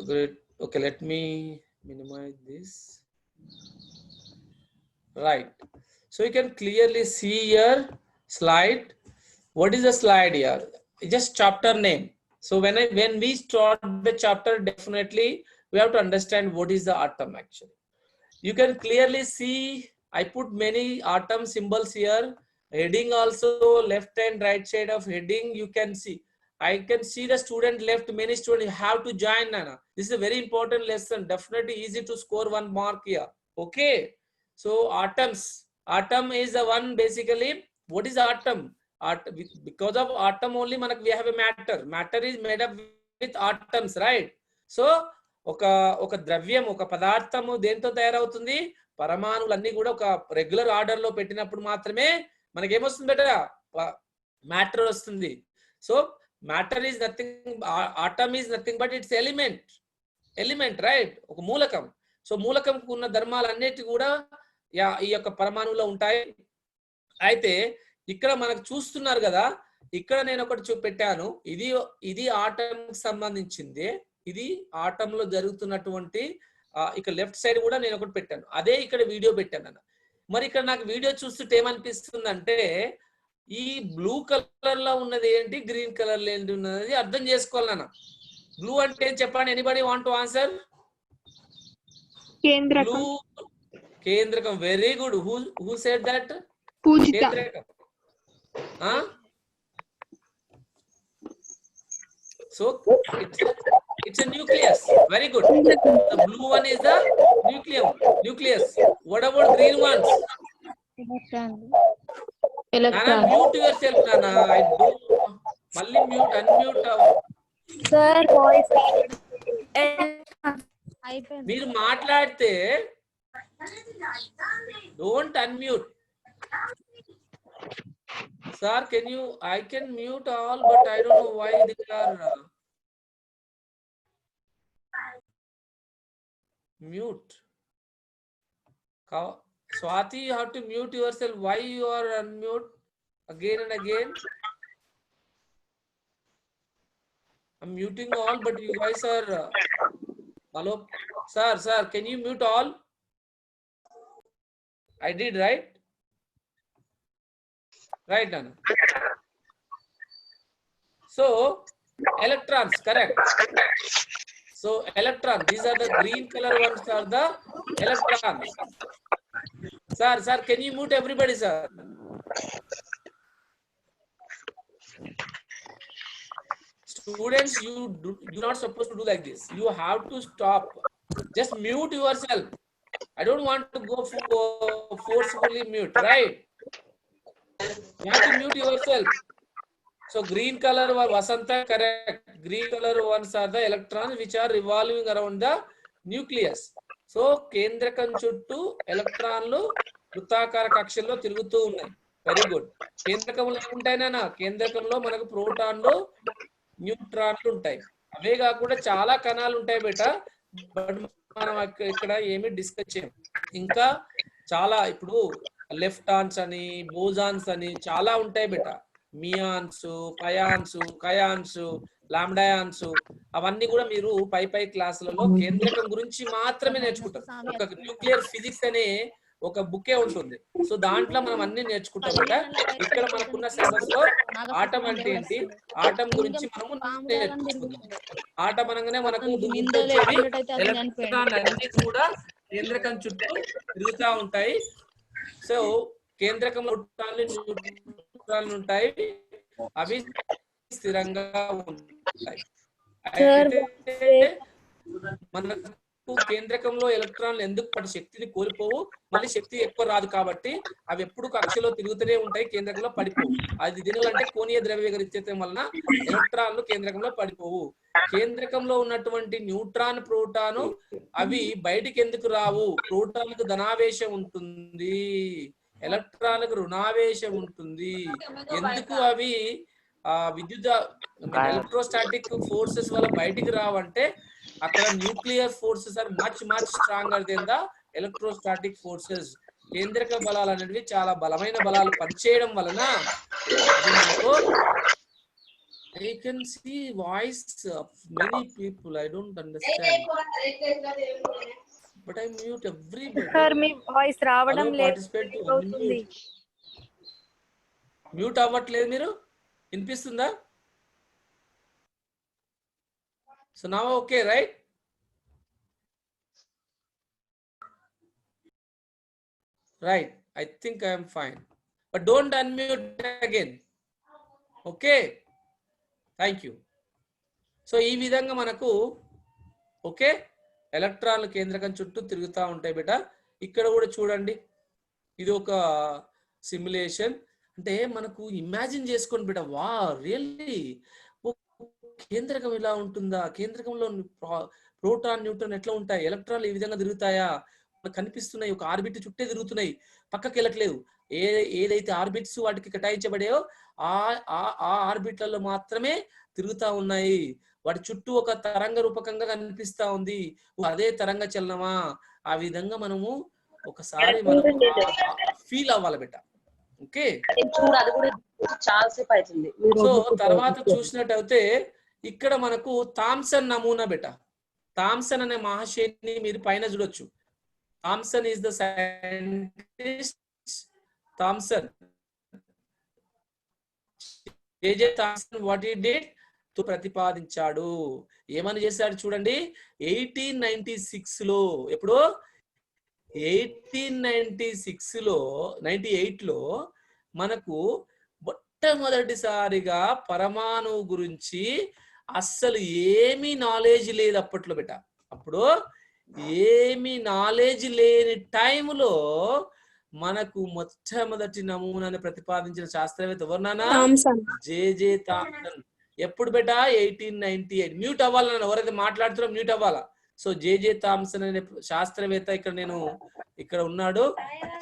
great. Okay, let me minimize this. Right. So you can clearly see your slide. What is the slide here? Just chapter name. So when we start the chapter, definitely we have to understand what is the autumn actually. You can clearly see I put many autumn symbols here. Heading also, left and right side of heading you can see. I can see the student left, many students have to join, Nana. This is a very important lesson. Definitely easy to score 1 mark here. Okay. So autumns. Autumn is the one basically. What is autumn? Because of autumn only we have a matter. Matter is made up with atoms, right? So ఒక ద్రవ్యం, ఒక పదార్థము దేంతో తయారవుతుంది? పరమాణువులన్నీ కూడా ఒక regular order లో పెట్టినప్పుడు మాత్రమే మనకి ఏమొస్తుంది బెటర్ మ్యాటర్ వస్తుంది. So matter is nothing, atom is nothing but it's element right, ఒక మూలకం. సో మూలకంకు ఉన్న ధర్మాలన్నిటి కూడా ఈ యొక్క పరమాణువులో ఉంటాయి. అయితే ఇక్కడ మనకు చూస్తున్నారు కదా, ఇక్కడ నేను ఒకటి చూపెట్టాను. ఇది ఆటమ్ సంబంధించింది. ఇది ఆటమ్ లో జరుగుతున్నటువంటి ఇక్కడ లెఫ్ట్ సైడ్ కూడా నేను ఒకటి పెట్టాను. అదే ఇక్కడ వీడియో పెట్టాను అన్న. మరి ఇక్కడ నాకు వీడియో చూస్తుంటే ఏమనిపిస్తుంది అంటే, ఈ బ్లూ కలర్ లో ఉన్నది ఏంటి, గ్రీన్ కలర్ లో ఏంటి ఉన్నది అర్థం చేసుకోవాలన్న. బ్లూ అంటే చెప్పండి, anybody want to answer? Blue కేంద్రకం. Very good. Who said that? కేంద్రకం. So it's a nucleus. Very good. The blue one is the nucleus. What about green ones? Nana, mute yourself, Nana. I don't. Malli mute, unmute. Sir, voice. మీరు మాట్లాడితే don't unmute. Sir, I can mute all, but I don't know why they are mute. Swati, you have to mute yourself. Why you are unmute again and again? I'm muting all, but you guys are hello, sir, can you mute all? I did, right? Right, Nana. So electrons, correct. So electron, these are the green color ones are the electrons. Sir, can you mute everybody, sir? Students, you're not supposed to do like this. You have to stop. Just mute yourself. I don't want to go forcefully mute, right? You have to mute yourself. So green color Vasanta correct. Green color ones are the electrons which are revolving around the nucleus. So కేంద్రకం చుట్టూ ఎలక్ట్రాన్లు వృత్తాకార కక్షల్లో తిరుగుతూ ఉన్నాయి. Very good. కేంద్రకంలో ఏముంటాయినా కేంద్రకంలో మనకు ప్రోటాన్లు న్యూట్రాన్లు ఉంటాయి. అవే కాకుండా చాలా కణాలు ఉంటాయి బేట. బట్ మనం ఇక్కడ ఏమి డిస్కస్ చేయం. ఇంకా చాలా ఇప్పుడు లెఫ్టాన్స్ అని బోజాన్స్ అని చాలా ఉంటాయి బేట. మియాన్స్, పయాన్స్, కయాన్స్, లాంబ్డాయాన్స్ అవన్నీ కూడా మీరు పై క్లాసులలో కేంద్రకం గురించి మాత్రమే నేర్చుకుంటారు. ఒక న్యూక్లియర్ ఫిజిక్స్ అనే ఒక బుకే ఉంటుంది. సో దాంట్లో మనం అన్ని నేర్చుకుంటాం బేట. ఇక్కడ మనకున్న సిలబస్ లో ఆటం అంటే ఏంటి, ఆటం గురించి మనము నేర్చుకుంటాం. ఆటం అనగానే మనకు ఎలక్ట్రాన్ అన్ని కూడా కేంద్రకం చుట్టూ తిరుగుతూ ఉంటాయి. సో కేంద్రకంలో న్యూట్రాన్లు ఉంటాయి, అవి స్థిరంగా ఉంటాయి. మనకు కేంద్రకంలో ఎలక్ట్రాన్లు ఎందుకు వాటి శక్తిని కోల్పోవు, మళ్ళీ శక్తి ఎక్కువ రాదు కాబట్టి అవి ఎప్పుడు కక్షలో తిరుగుతూనే ఉంటాయి, కేంద్రకంలో పడిపోవు. అది దీనివల్లంటే కోణీయ ద్రవ్యవేగం వలన ఎలక్ట్రాన్లు కేంద్రకంలో పడిపోవు. కేంద్రకంలో ఉన్నటువంటి న్యూట్రాన్, ప్రోటాను అవి బయటికి ఎందుకు రావు? ప్రోటాన్లకు ధనావేశం ఉంటుంది, ఎలక్ట్రాన్లకు రుణావేశం ఉంటుంది. ఎందుకు అవి విద్యుత్ ఎలక్ట్రోస్టాటిక్ ఫోర్సెస్ వల్ల బయటికి రావంటే అక్కడ nuclear forces are much stronger than the electrostatic forces. కేంద్రక బలాలు అనేవి చాలా బలమైన బలాలు పనిచేయడం వలన మనకు I can see voice of many people. I don't understand. But I mute everybody. Sir, me voice రావడం లేదు. మ్యూట్ అవ్వట్లేదు మీరు? వినిపిస్తుందా? So now okay, right? Right. I think I am fine. But don't unmute again. Okay. Thank you. So ఈ విధంగా మనకు okay ఎలక్ట్రాన్లు కేంద్రకం చుట్టూ తిరుగుతూ ఉంటాయి బేట. ఇక్కడ కూడా చూడండి, ఇది ఒక సిమ్యులేషన్. అంటే మనకు ఇమాజిన్ చేసుకోండి బేట, వా రియల్లీ కేంద్రకం ఇలా ఉంటుందా, కేంద్రకంలో ప్రోటాన్ న్యూట్రాన్ ఎట్లా ఉంటాయి, ఎలక్ట్రాన్లు ఈ విధంగా తిరుగుతాయా, కనిపిస్తున్నాయి, ఒక ఆర్బిట్ చుట్టే తిరుగుతున్నాయి, పక్కకి వెళ్ళట్లేదు. ఏదైతే ఆర్బిట్స్ వాటికి కేటాయించబడాయో ఆ ఆర్బిట్లలో మాత్రమే తిరుగుతా ఉన్నాయి. వాటి చుట్టూ ఒక తరంగ రూపకంగా కనిపిస్తా ఉంది. అదే తరంగ చలనమా? ఆ విధంగా మనము ఒకసారి మనం ఫీల్ అవ్వాలి బెట. ఓకే, సో తర్వాత చూసినట్టయితే ఇక్కడ మనకు థామ్సన్ నమూనా బెట. థామ్సన్ అనే మహాశయుని మీరు పైన చూడొచ్చు. Thomson is the scientist. Thomson J Thomson what he did తో ప్రతిపాదించాడు. ఏమని చేశాడు చూడండి, 1896 లో, ఎప్పుడు 1896 లో 98 లో మనకు మొట్టమొదటిసారిగా పరమాణువు గురించి అస్సలు ఏమీ నాలెడ్జ్ లేదు అప్పట్లో బెట. అప్పుడు ఏమీ నాలెడ్జ్ లేని టైంలో మనకు మొట్టమొదటి నమూనాను ప్రతిపాదించిన శాస్త్రవేత్త ఎవరినానా? జే థామ్సన్. ఎప్పుడు బెట? 1898. మ్యూట్ అవ్వాలన్నా, ఎవరైతే మాట్లాడుతున్నారో మ్యూట్ అవ్వాలా. సో జే థామ్సన్ అనే శాస్త్రవేత్త ఇక్కడ ఉన్నాడు.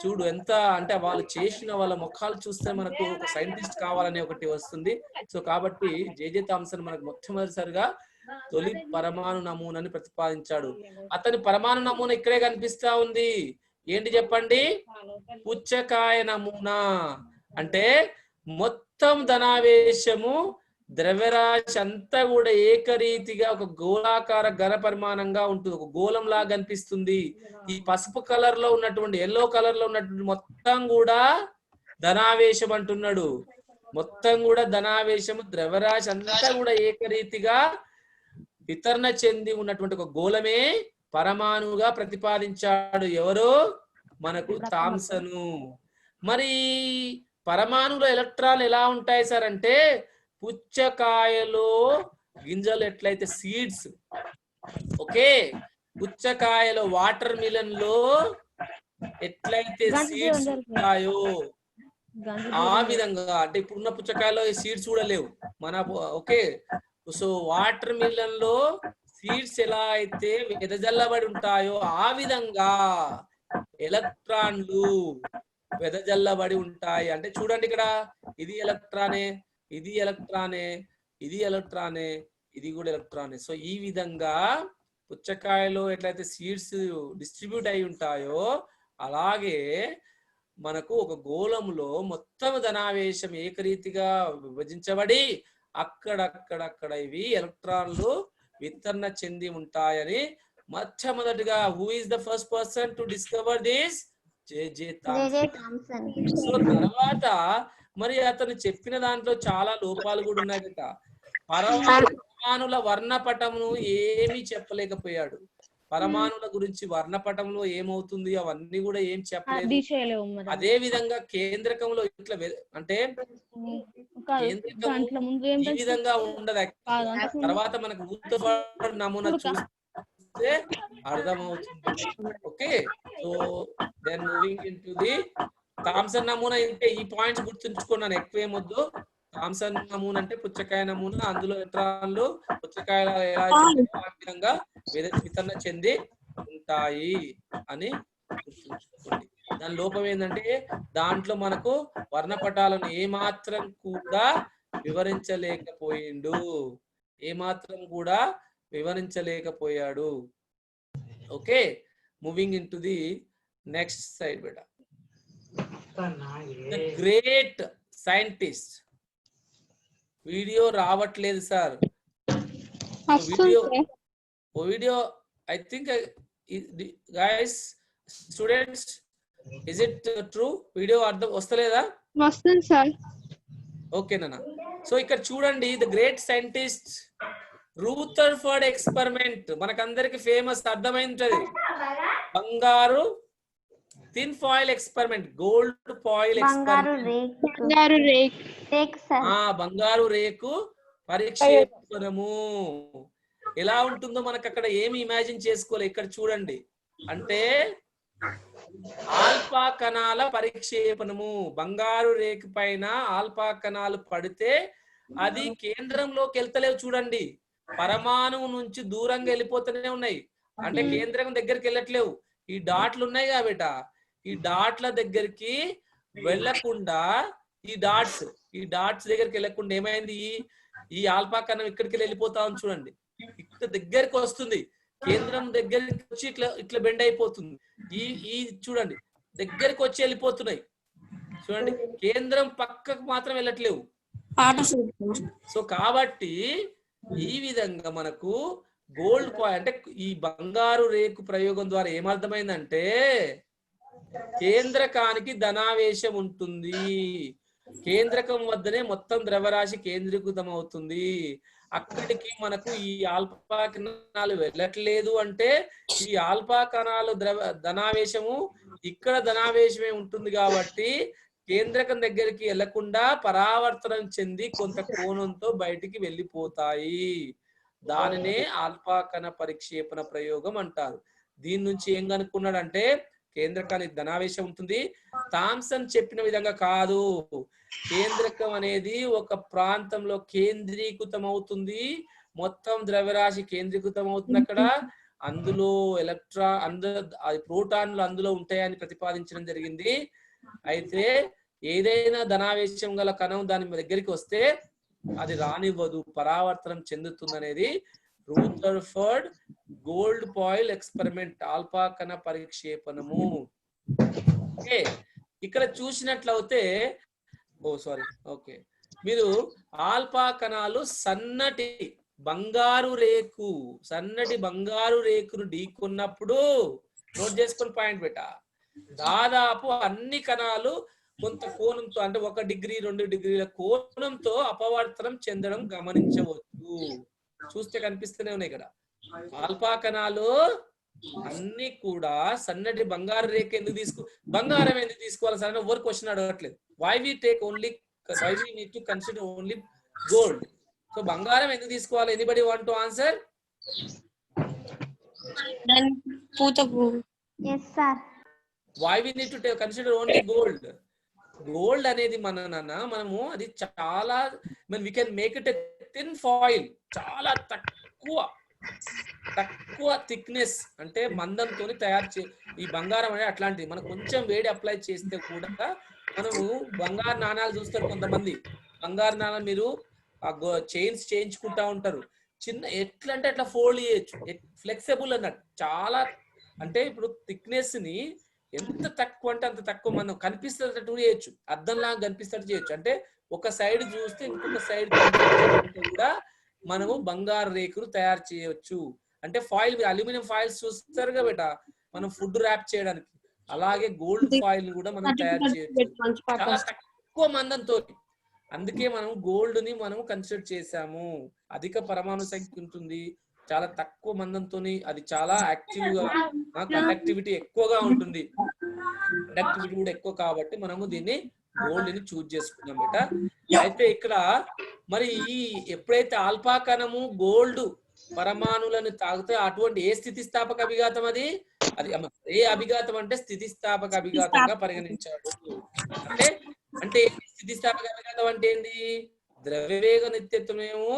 చూడు ఎంత అంటే వాళ్ళు చేసిన వాళ్ళ ముఖాలు చూస్తే మనకు ఒక సైంటిస్ట్ కావాలనే ఒకటి వస్తుంది. సో కాబట్టి జే థామ్సన్ మనకు మొట్టమొదటిసారిగా తొలి పరమాణు నమూనాని ప్రతిపాదించాడు. అతని పరమాణు నమూనా ఇక్కడే కనిపిస్తా ఉంది. ఏంటి చెప్పండి? పుచ్చకాయ నమూనా. అంటే మొత్తం ధనావేశము ద్రవ్యరాశి అంతా కూడా ఏకరీతిగా ఒక గోళాకార ఘన పరిమాణంగా ఉంటుంది, ఒక గోళం లాగా కనిపిస్తుంది. ఈ పసుపు కలర్ లో ఉన్నటువంటి, ఎల్లో కలర్ లో ఉన్నటువంటి మొత్తం కూడా ధనావేశం అంటున్నాడు. మొత్తం కూడా ధనావేశము, ద్రవ్యరాశి అంతా కూడా ఏకరీతిగా వితరణ చెంది ఉన్నటువంటి ఒక గోళమే పరమాణువుగా ప్రతిపాదించాడు. ఎవరు? మనకు థామ్సను. మరి పరమాణువులో ఎలక్ట్రాన్లు ఎలా ఉంటాయి సార్ అంటే, పుచ్చకాయలో గింజలు ఎట్లయితే సీడ్స్, ఓకే, పుచ్చకాయలో వాటర్ మిలన్ లో ఎట్లయితే సీడ్స్ ఉంటాయో, ఆ విధంగా అంటే ఇప్పుడున్న పుచ్చకాయలో సీడ్స్ కూడా లేవు మన ఓకే. సో వాటర్ మిలన్ లో సీడ్స్ ఎలా అయితే వెదజల్లబడి ఉంటాయో ఆ విధంగా ఎలక్ట్రాన్లు వెదజల్లబడి ఉంటాయి. అంటే చూడండి ఇక్కడ ఇది ఎలక్ట్రానే, ఇది ఎలక్ట్రానే, ఇది ఎలక్ట్రానే, ఇది కూడా ఎలక్ట్రానే. సో ఈ విధంగా పుచ్చకాయలో ఎట్లయితే సీడ్స్ డిస్ట్రిబ్యూట్ అయి ఉంటాయో అలాగే మనకు ఒక గోళంలో మొత్తం ధనావేశం ఏకరీతిగా విభజించబడి అక్కడక్కడక్కడ ఇవి ఎలక్ట్రాన్లు విస్తరణ చెంది ఉంటాయని మొట్టమొదటిగా who is the first person to discover this? J Thomson. So తర్వాత మరి అతను చెప్పిన దాంట్లో చాలా లోపాలు కూడా ఉన్నాయట. పరమాణుల వర్ణపటమును ఏమీ చెప్పలేకపోయాడు. పరమాణుల గురించి వర్ణపటంలో ఏమవుతుంది అవన్నీ కూడా ఏం చెప్పలేదు. అదే విధంగా కేంద్రకంలో ఇట్లా అంటే ఈ విధంగా ఉండదు. తర్వాత మనకు రూతర్ఫర్డ్ నమూనా చూస్తే అర్థమవుతుంది. Okay. So then moving in to the Thomson నమూనా. అంటే ఈ పాయింట్స్ గుర్తుంచుకున్నాను, ఎక్కువ ఏమొద్దు. థామ్సన్ నమూనా అంటే పుచ్చకాయ నమూనా, అందులో ఎలక్ట్రాన్లు పుచ్చకాయల విధంగా వితరణ చెంది ఉంటాయి అని గుర్తుంచుకోండి. దాని లోపం ఏంటంటే దాంట్లో మనకు వర్ణపటాలను ఏమాత్రం కూడా వివరించలేకపోయిండు, ఏమాత్రం కూడా వివరించలేకపోయాడు. Okay. Moving in to the next side బేటా. The great scientist. వీడియో రావట్లేదు sir. Video I think guys students is it true? Video అర్థం వస్తలేదా? వస్తుంది సార్. ఓకేనా? సో ఇక్కడ చూడండి, the great scientist Rutherford experiment మనకందరికి ఫేమస్, అర్థమైంటది. బంగారు thin foil experiment, gold foil experiment, బంగారు రేకు పరిక్షేపణము ఎలా ఉంటుందో మనకు అక్కడ ఏమి ఇమాజిన్ చేసుకోవాలి. ఇక్కడ చూడండి, అంటే ఆల్ఫా కణాల పరిక్షేపణము. బంగారు రేకు పైన ఆల్ఫా కణాలు పడితే అది కేంద్రంలోకి వెళ్తలేవు. చూడండి, పరమాణువు నుంచి దూరంగా వెళ్ళిపోతూనే ఉన్నాయి. అంటే కేంద్రం దగ్గరికి వెళ్ళట్లేవు. ఈ డాట్లు ఉన్నాయి కాబట్ట, ఈ డాట్ల దగ్గరికి వెళ్ళకుండా ఈ డాట్స్ దగ్గరికి వెళ్ళకుండా ఏమైంది, ఈ ఆల్ఫా కణం ఇక్కడికి వెళ్ళిపోతా ఉంది. చూడండి, ఇక్కడ దగ్గరికి వస్తుంది, కేంద్రం దగ్గరికి వచ్చి ఇట్లా బెండ్ అయిపోతుంది. ఈ చూడండి దగ్గరికి వచ్చి వెళ్ళిపోతున్నాయి. చూడండి, కేంద్రం పక్కకు మాత్రం వెళ్ళట్లేవు. సో కాబట్టి ఈ విధంగా మనకు గోల్డ్ కాయిన్ అంటే ఈ బంగారు రేకు ప్రయోగం ద్వారా ఏమర్థమైందంటే కేంద్రకానికి ధనావేశం ఉంటుంది. కేంద్రకం వద్దనే మొత్తం ద్రవ్యరాశి కేంద్రీకృతం అవుతుంది. అక్కడికి మనకు ఈ ఆల్ఫా కణాలు వెళ్ళట్లేదు అంటే ఈ ఆల్ఫా కణాలు ధనావేశము ఇక్కడ ధనావేశమే ఉంటుంది. కాబట్టి కేంద్రకం దగ్గరికి వెళ్లకుండా పరావర్తనం చెంది కొంత కోణంతో బయటికి వెళ్ళిపోతాయి. దానినే ఆల్ఫా కణ పరిక్షేపణ ప్రయోగం అంటారు. దీని నుంచి ఏం కనుక్కున్నాడంటే కేంద్రకానికి ధనావేశం ఉంటుంది. థామ్సన్ చెప్పిన విధంగా కాదు, కేంద్రకం అనేది ఒక ప్రాంతంలో కేంద్రీకృతం అవుతుంది, మొత్తం ద్రవ్యరాశి కేంద్రీకృతం అవుతుంది. అక్కడ అందులో ప్రోటాన్లు అందులో ఉంటాయని ప్రతిపాదించడం జరిగింది. అయితే ఏదైనా ధనావేశం గల కణం దాని దగ్గరికి వస్తే అది రానివ్వదు, పరావర్తనం చెందుతుంది అనేది Rutherford gold foil experiment, alpha కణ పరిక్షేపణము. ఓకే, ఇక్కడ చూసినట్లయితే మీరు ఆల్ఫా కణాలు సన్నటి బంగారు రేకును ఢీకొన్నప్పుడు నోట్ చేసుకుని పాయింట్ పెట్ట, దాదాపు అన్ని కణాలు కొంత కోణంతో అంటే 1 డిగ్రీ 2 డిగ్రీల కోణంతో అపవర్తనం చెందడం గమనించవచ్చు. చూస్తే కనిపిస్తూనే ఉన్నాయి ఇక్కడ. ఆల్ఫా కణాలు అన్ని కూడా సన్నటి బంగారు రేఖ బంగారం ఎందుకు తీసుకోవాలి సార్ అని ఎవరు క్వశ్చన్ అడగట్లేదు. Why we need to consider only gold? So బంగారం ఎందుకు తీసుకోవాలి? Anybody want to answer? పూతపు. Why we need to consider only gold? Gold అనేది మనము అది చాలా we can make it thin foil, చాలా తక్కువ థిక్నెస్ అంటే మందంతో తయారు ఈ బంగారం అనేది అట్లాంటిది. మనం కొంచెం వేడి అప్లై చేస్తే కూడా మనము బంగారు నాణాలు చూస్తారు కొంతమంది, బంగారు నాణాలు మీరు చైన్స్ చేయించుకుంటా ఉంటారు, చిన్న ఎట్లా అంటే అట్లా ఫోల్డ్ చేయొచ్చు, ఫ్లెక్సిబుల్ అన్నట్టు చాలా. అంటే ఇప్పుడు థిక్నెస్ ని ఎంత తక్కువ అంటే అంత తక్కువ మనం కనిపిస్తేటట్టు చేయొచ్చు, అద్దంలాగా కనిపిస్తట్టు చేయొచ్చు. అంటే ఒక సైడ్ చూస్తే ఇంకొక సైడ్ కూడా మనము బంగారు రేకులు తయారు చేయొచ్చు. అంటే ఫాయిల్, అల్యూమినియం ఫాయిల్స్ చూస్తారు కదా మనం ఫుడ్ ర్యాప్ చేయడానికి, అలాగే గోల్డ్ ఫాయిల్ కూడా మనం తయారు చేయొచ్చు చాలా తక్కువ మందంతో. అందుకే మనం గోల్డ్ ని మనం కన్సిడర్ చేసాము. అధిక పరమాణు సంఖ్య ఉంటుంది, చాలా తక్కువ మందంతో, అది చాలా యాక్టివ్ గా, కండక్టివిటీ ఎక్కువగా ఉంటుంది, కండక్టివిటీ కూడా ఎక్కువ కాబట్టి మనము దీన్ని గోల్డ్ ని చూజ్ చేసుకున్నాం బేట. అయితే ఇక్కడ మరి ఈ ఎప్పుడైతే ఆల్ఫా కణము గోల్డ్ పరమాణులను తాగితే అటువంటి ఏ స్థితిస్థాపక అభిఘాతం అది ఏ అభిఘాతం అంటే స్థితిస్థాపక అభిఘాతంగా పరిగణించాడు. అంటే స్థితిస్థాపక అభిఘాతం అంటే ఏంటి? ద్రవ్యవేగ నిత్యత్వమేమో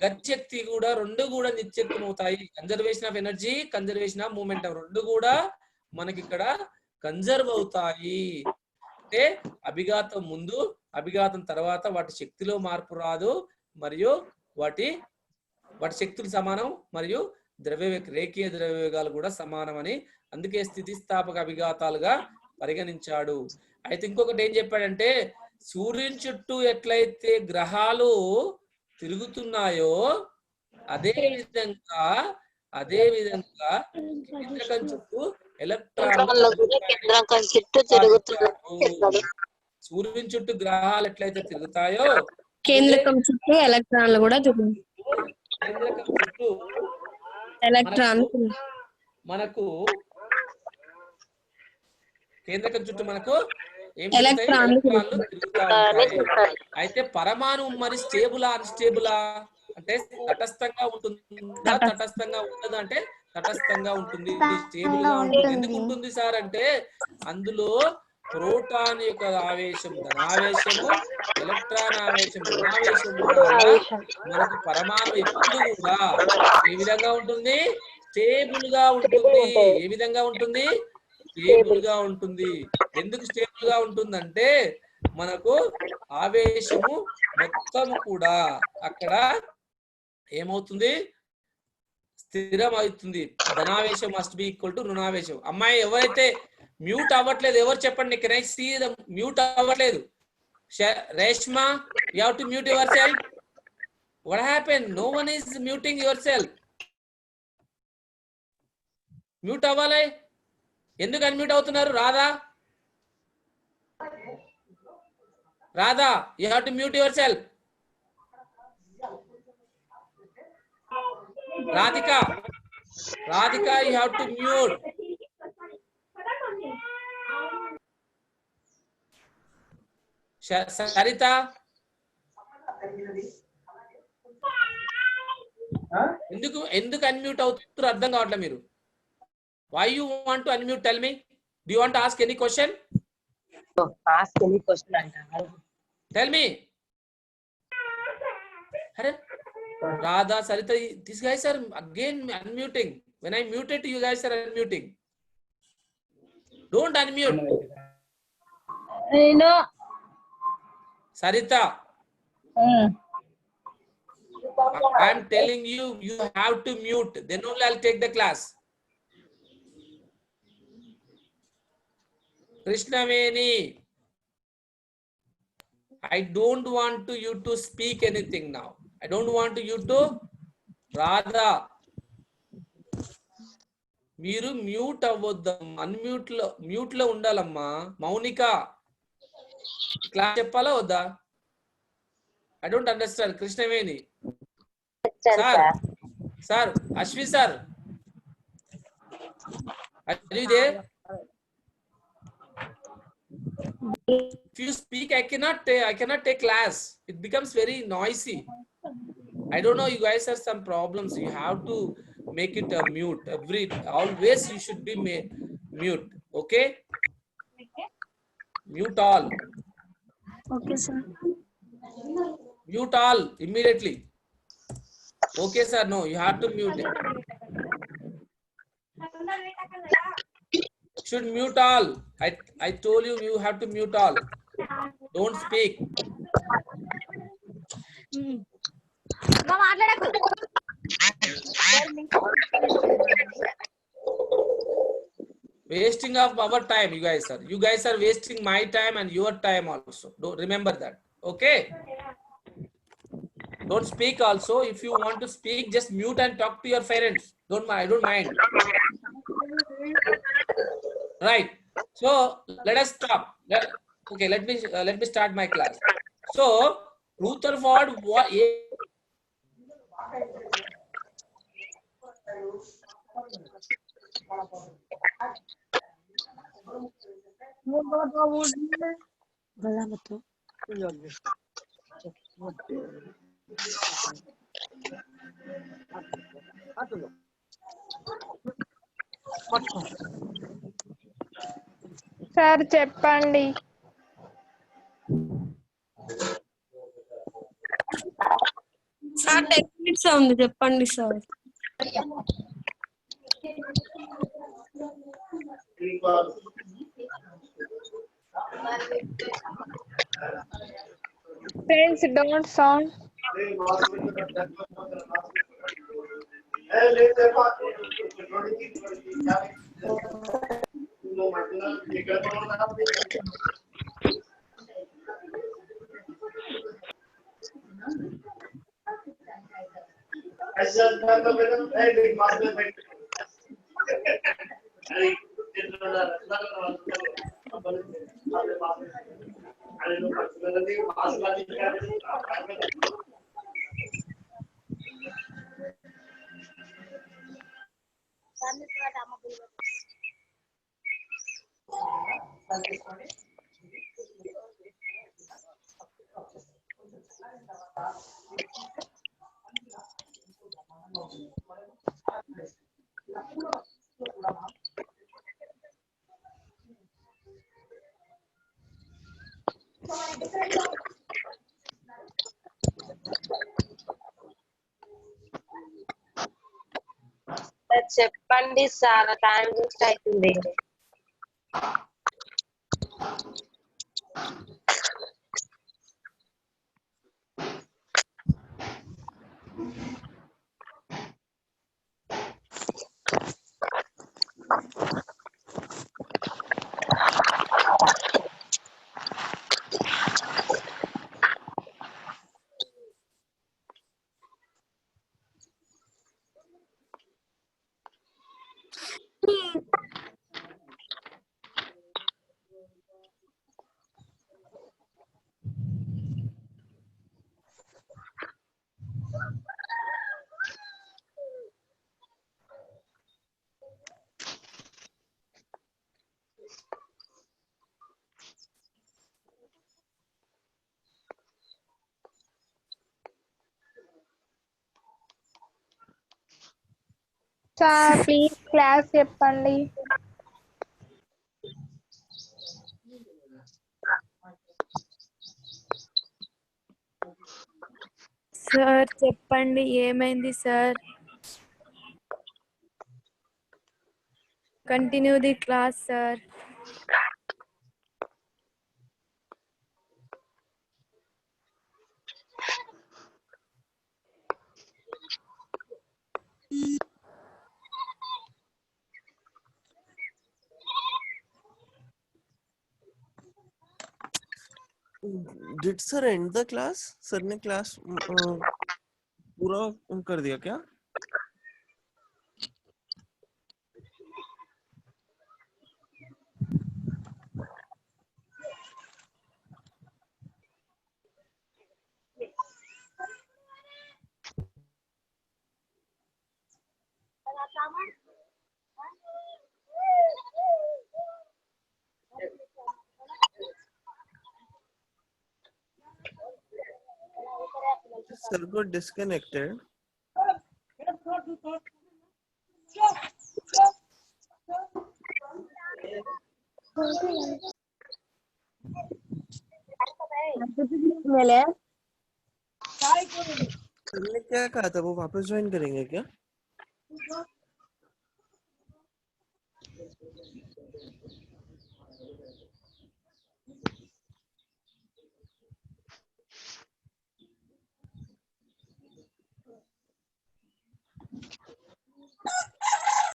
గతిశక్తి కూడా రెండు కూడా నిత్యత్వం అవుతాయి. Conservation of energy, conservation of momentum రెండు కూడా మనకి ఇక్కడ కన్జర్వ్ అవుతాయి. అంటే అభిఘాతం ముందు, అభిఘాతం తర్వాత వాటి శక్తిలో మార్పు రాదు, మరియు వాటి శక్తులు సమానం, మరియు రేఖీయ ద్రవ్యవేగాలు కూడా సమానం అని అందుకే స్థితిస్థాపక అభిఘాతాలుగా పరిగణించాడు. అయితే ఇంకొకటి ఏం చెప్పాడంటే, సూర్యుని చుట్టూ ఎట్లయితే గ్రహాలు తిరుగుతున్నాయో అదే విధంగా కేంద్రకం చుట్టూ ఎలక్ట్రాన్లు సూర్యుని చుట్టూ గ్రహాలు ఎట్లయితే తిరుగుతాయో కేంద్రకం చుట్టూ ఎలక్ట్రాన్లు కూడా కేంద్రకం చుట్టూ మనకు కేంద్రకం చుట్టూ మనకు ఎలక్ట్రాన్లు తిరుగుతా ఉంటాయి. అయితే పరమాణు మరి స్టేబులా అన్స్టేబులా అంటే తటస్థంగా ఉంటుందా తటస్థంగా ఉండదు అంటే తటస్థంగా ఉంటుంది, స్టేబుల్ గా ఉంటుంది. ఎందుకు ఉంటుంది సార్ అంటే అందులో ప్రోటాన్ యొక్క ఆవేశం ధనావేశము, ఎలక్ట్రాన్ ఆవేశం రుణావేశం మనకు పరమాణు ఎప్పుడు కూడా ఏ విధంగా ఉంటుంది? స్టేబుల్ గా ఉంటుంది. ఏ విధంగా ఉంటుంది? స్టేబుల్ గా ఉంటుంది. ఎందుకు స్టేబుల్ గా ఉంటుందంటే మనకు ఆవేశము మొత్తం కూడా అక్కడ ఏమవుతుంది? స్థిరం అవుతుంది. ధనావేశం మస్ట్ బి ఈక్వల్ టు రుణావేశం. అమ్మాయి ఎవరైతే మ్యూట్ అవ్వట్లేదు ఎవరు చెప్పండి? Can I see the mute అవ్వట్లేదు? Reshma, you have to mute yourself. What happen? No one is muting yourself. Mute అవ్వాలి. ఎందుకు అన్మ్యూట్ అవుతున్నారు? Radha, you have to mute yourself. Radhika, you have to mute. Saritha, ఎందుకు unmute అవుతున్నారు అర్థం కావట్లేదు మీరు. Why you want to unmute? Tell me. Do you want to ask any question? Ask any question. Tell me. Radha, Sarita, these guys are again unmuting. When I muted, you guys are unmuting. Don't unmute. No. Sarita. I am telling you, you have to mute. Then only I'll take the class. Krishnaveni, I don't want you to speak anything now. I don't want you to. Radha, మీరు mute అవ్వద్దాం, mute లో ఉండాలమ్మా. Mounika, class చెప్పాలా వద్దా? I don't understand. Krishnaveni, sir, Ashwi sir, are you there? If you speak, I cannot take class. It becomes very noisy. I don't know. You guys have some problems. You have to make it a mute. Always you should be mute. Okay. Mute all. Okay, sir. Mute all immediately. Okay, sir. No, you have to mute it. Should mute all. I told you you have to mute all. Don't speak. Wasting of our time, you guys are. You guys are wasting my time and your time also. Don't remember that. Okay. Don't speak also. If you want to speak, just mute and talk to your parents. Don't mind. I don't mind. Right. So let us stop. Okay. Let me start my class. So Rutherford what? Sir చెప్పండి. Sir 10 minutes ఉంది చెప్పండి sir. Friends don't sound. చెప్పండి sir, time waste అవుతుంది. Sir please class చెప్పండి. Sir చెప్పండి ఏమైంది sir? Continue the class sir. Did sir end the class? Sir ने class पूरा कर दिया क्या? Sir got disconnected. मिले सर ने क्या कहा था, वो वापस ज्वाइन करेंगे क्या?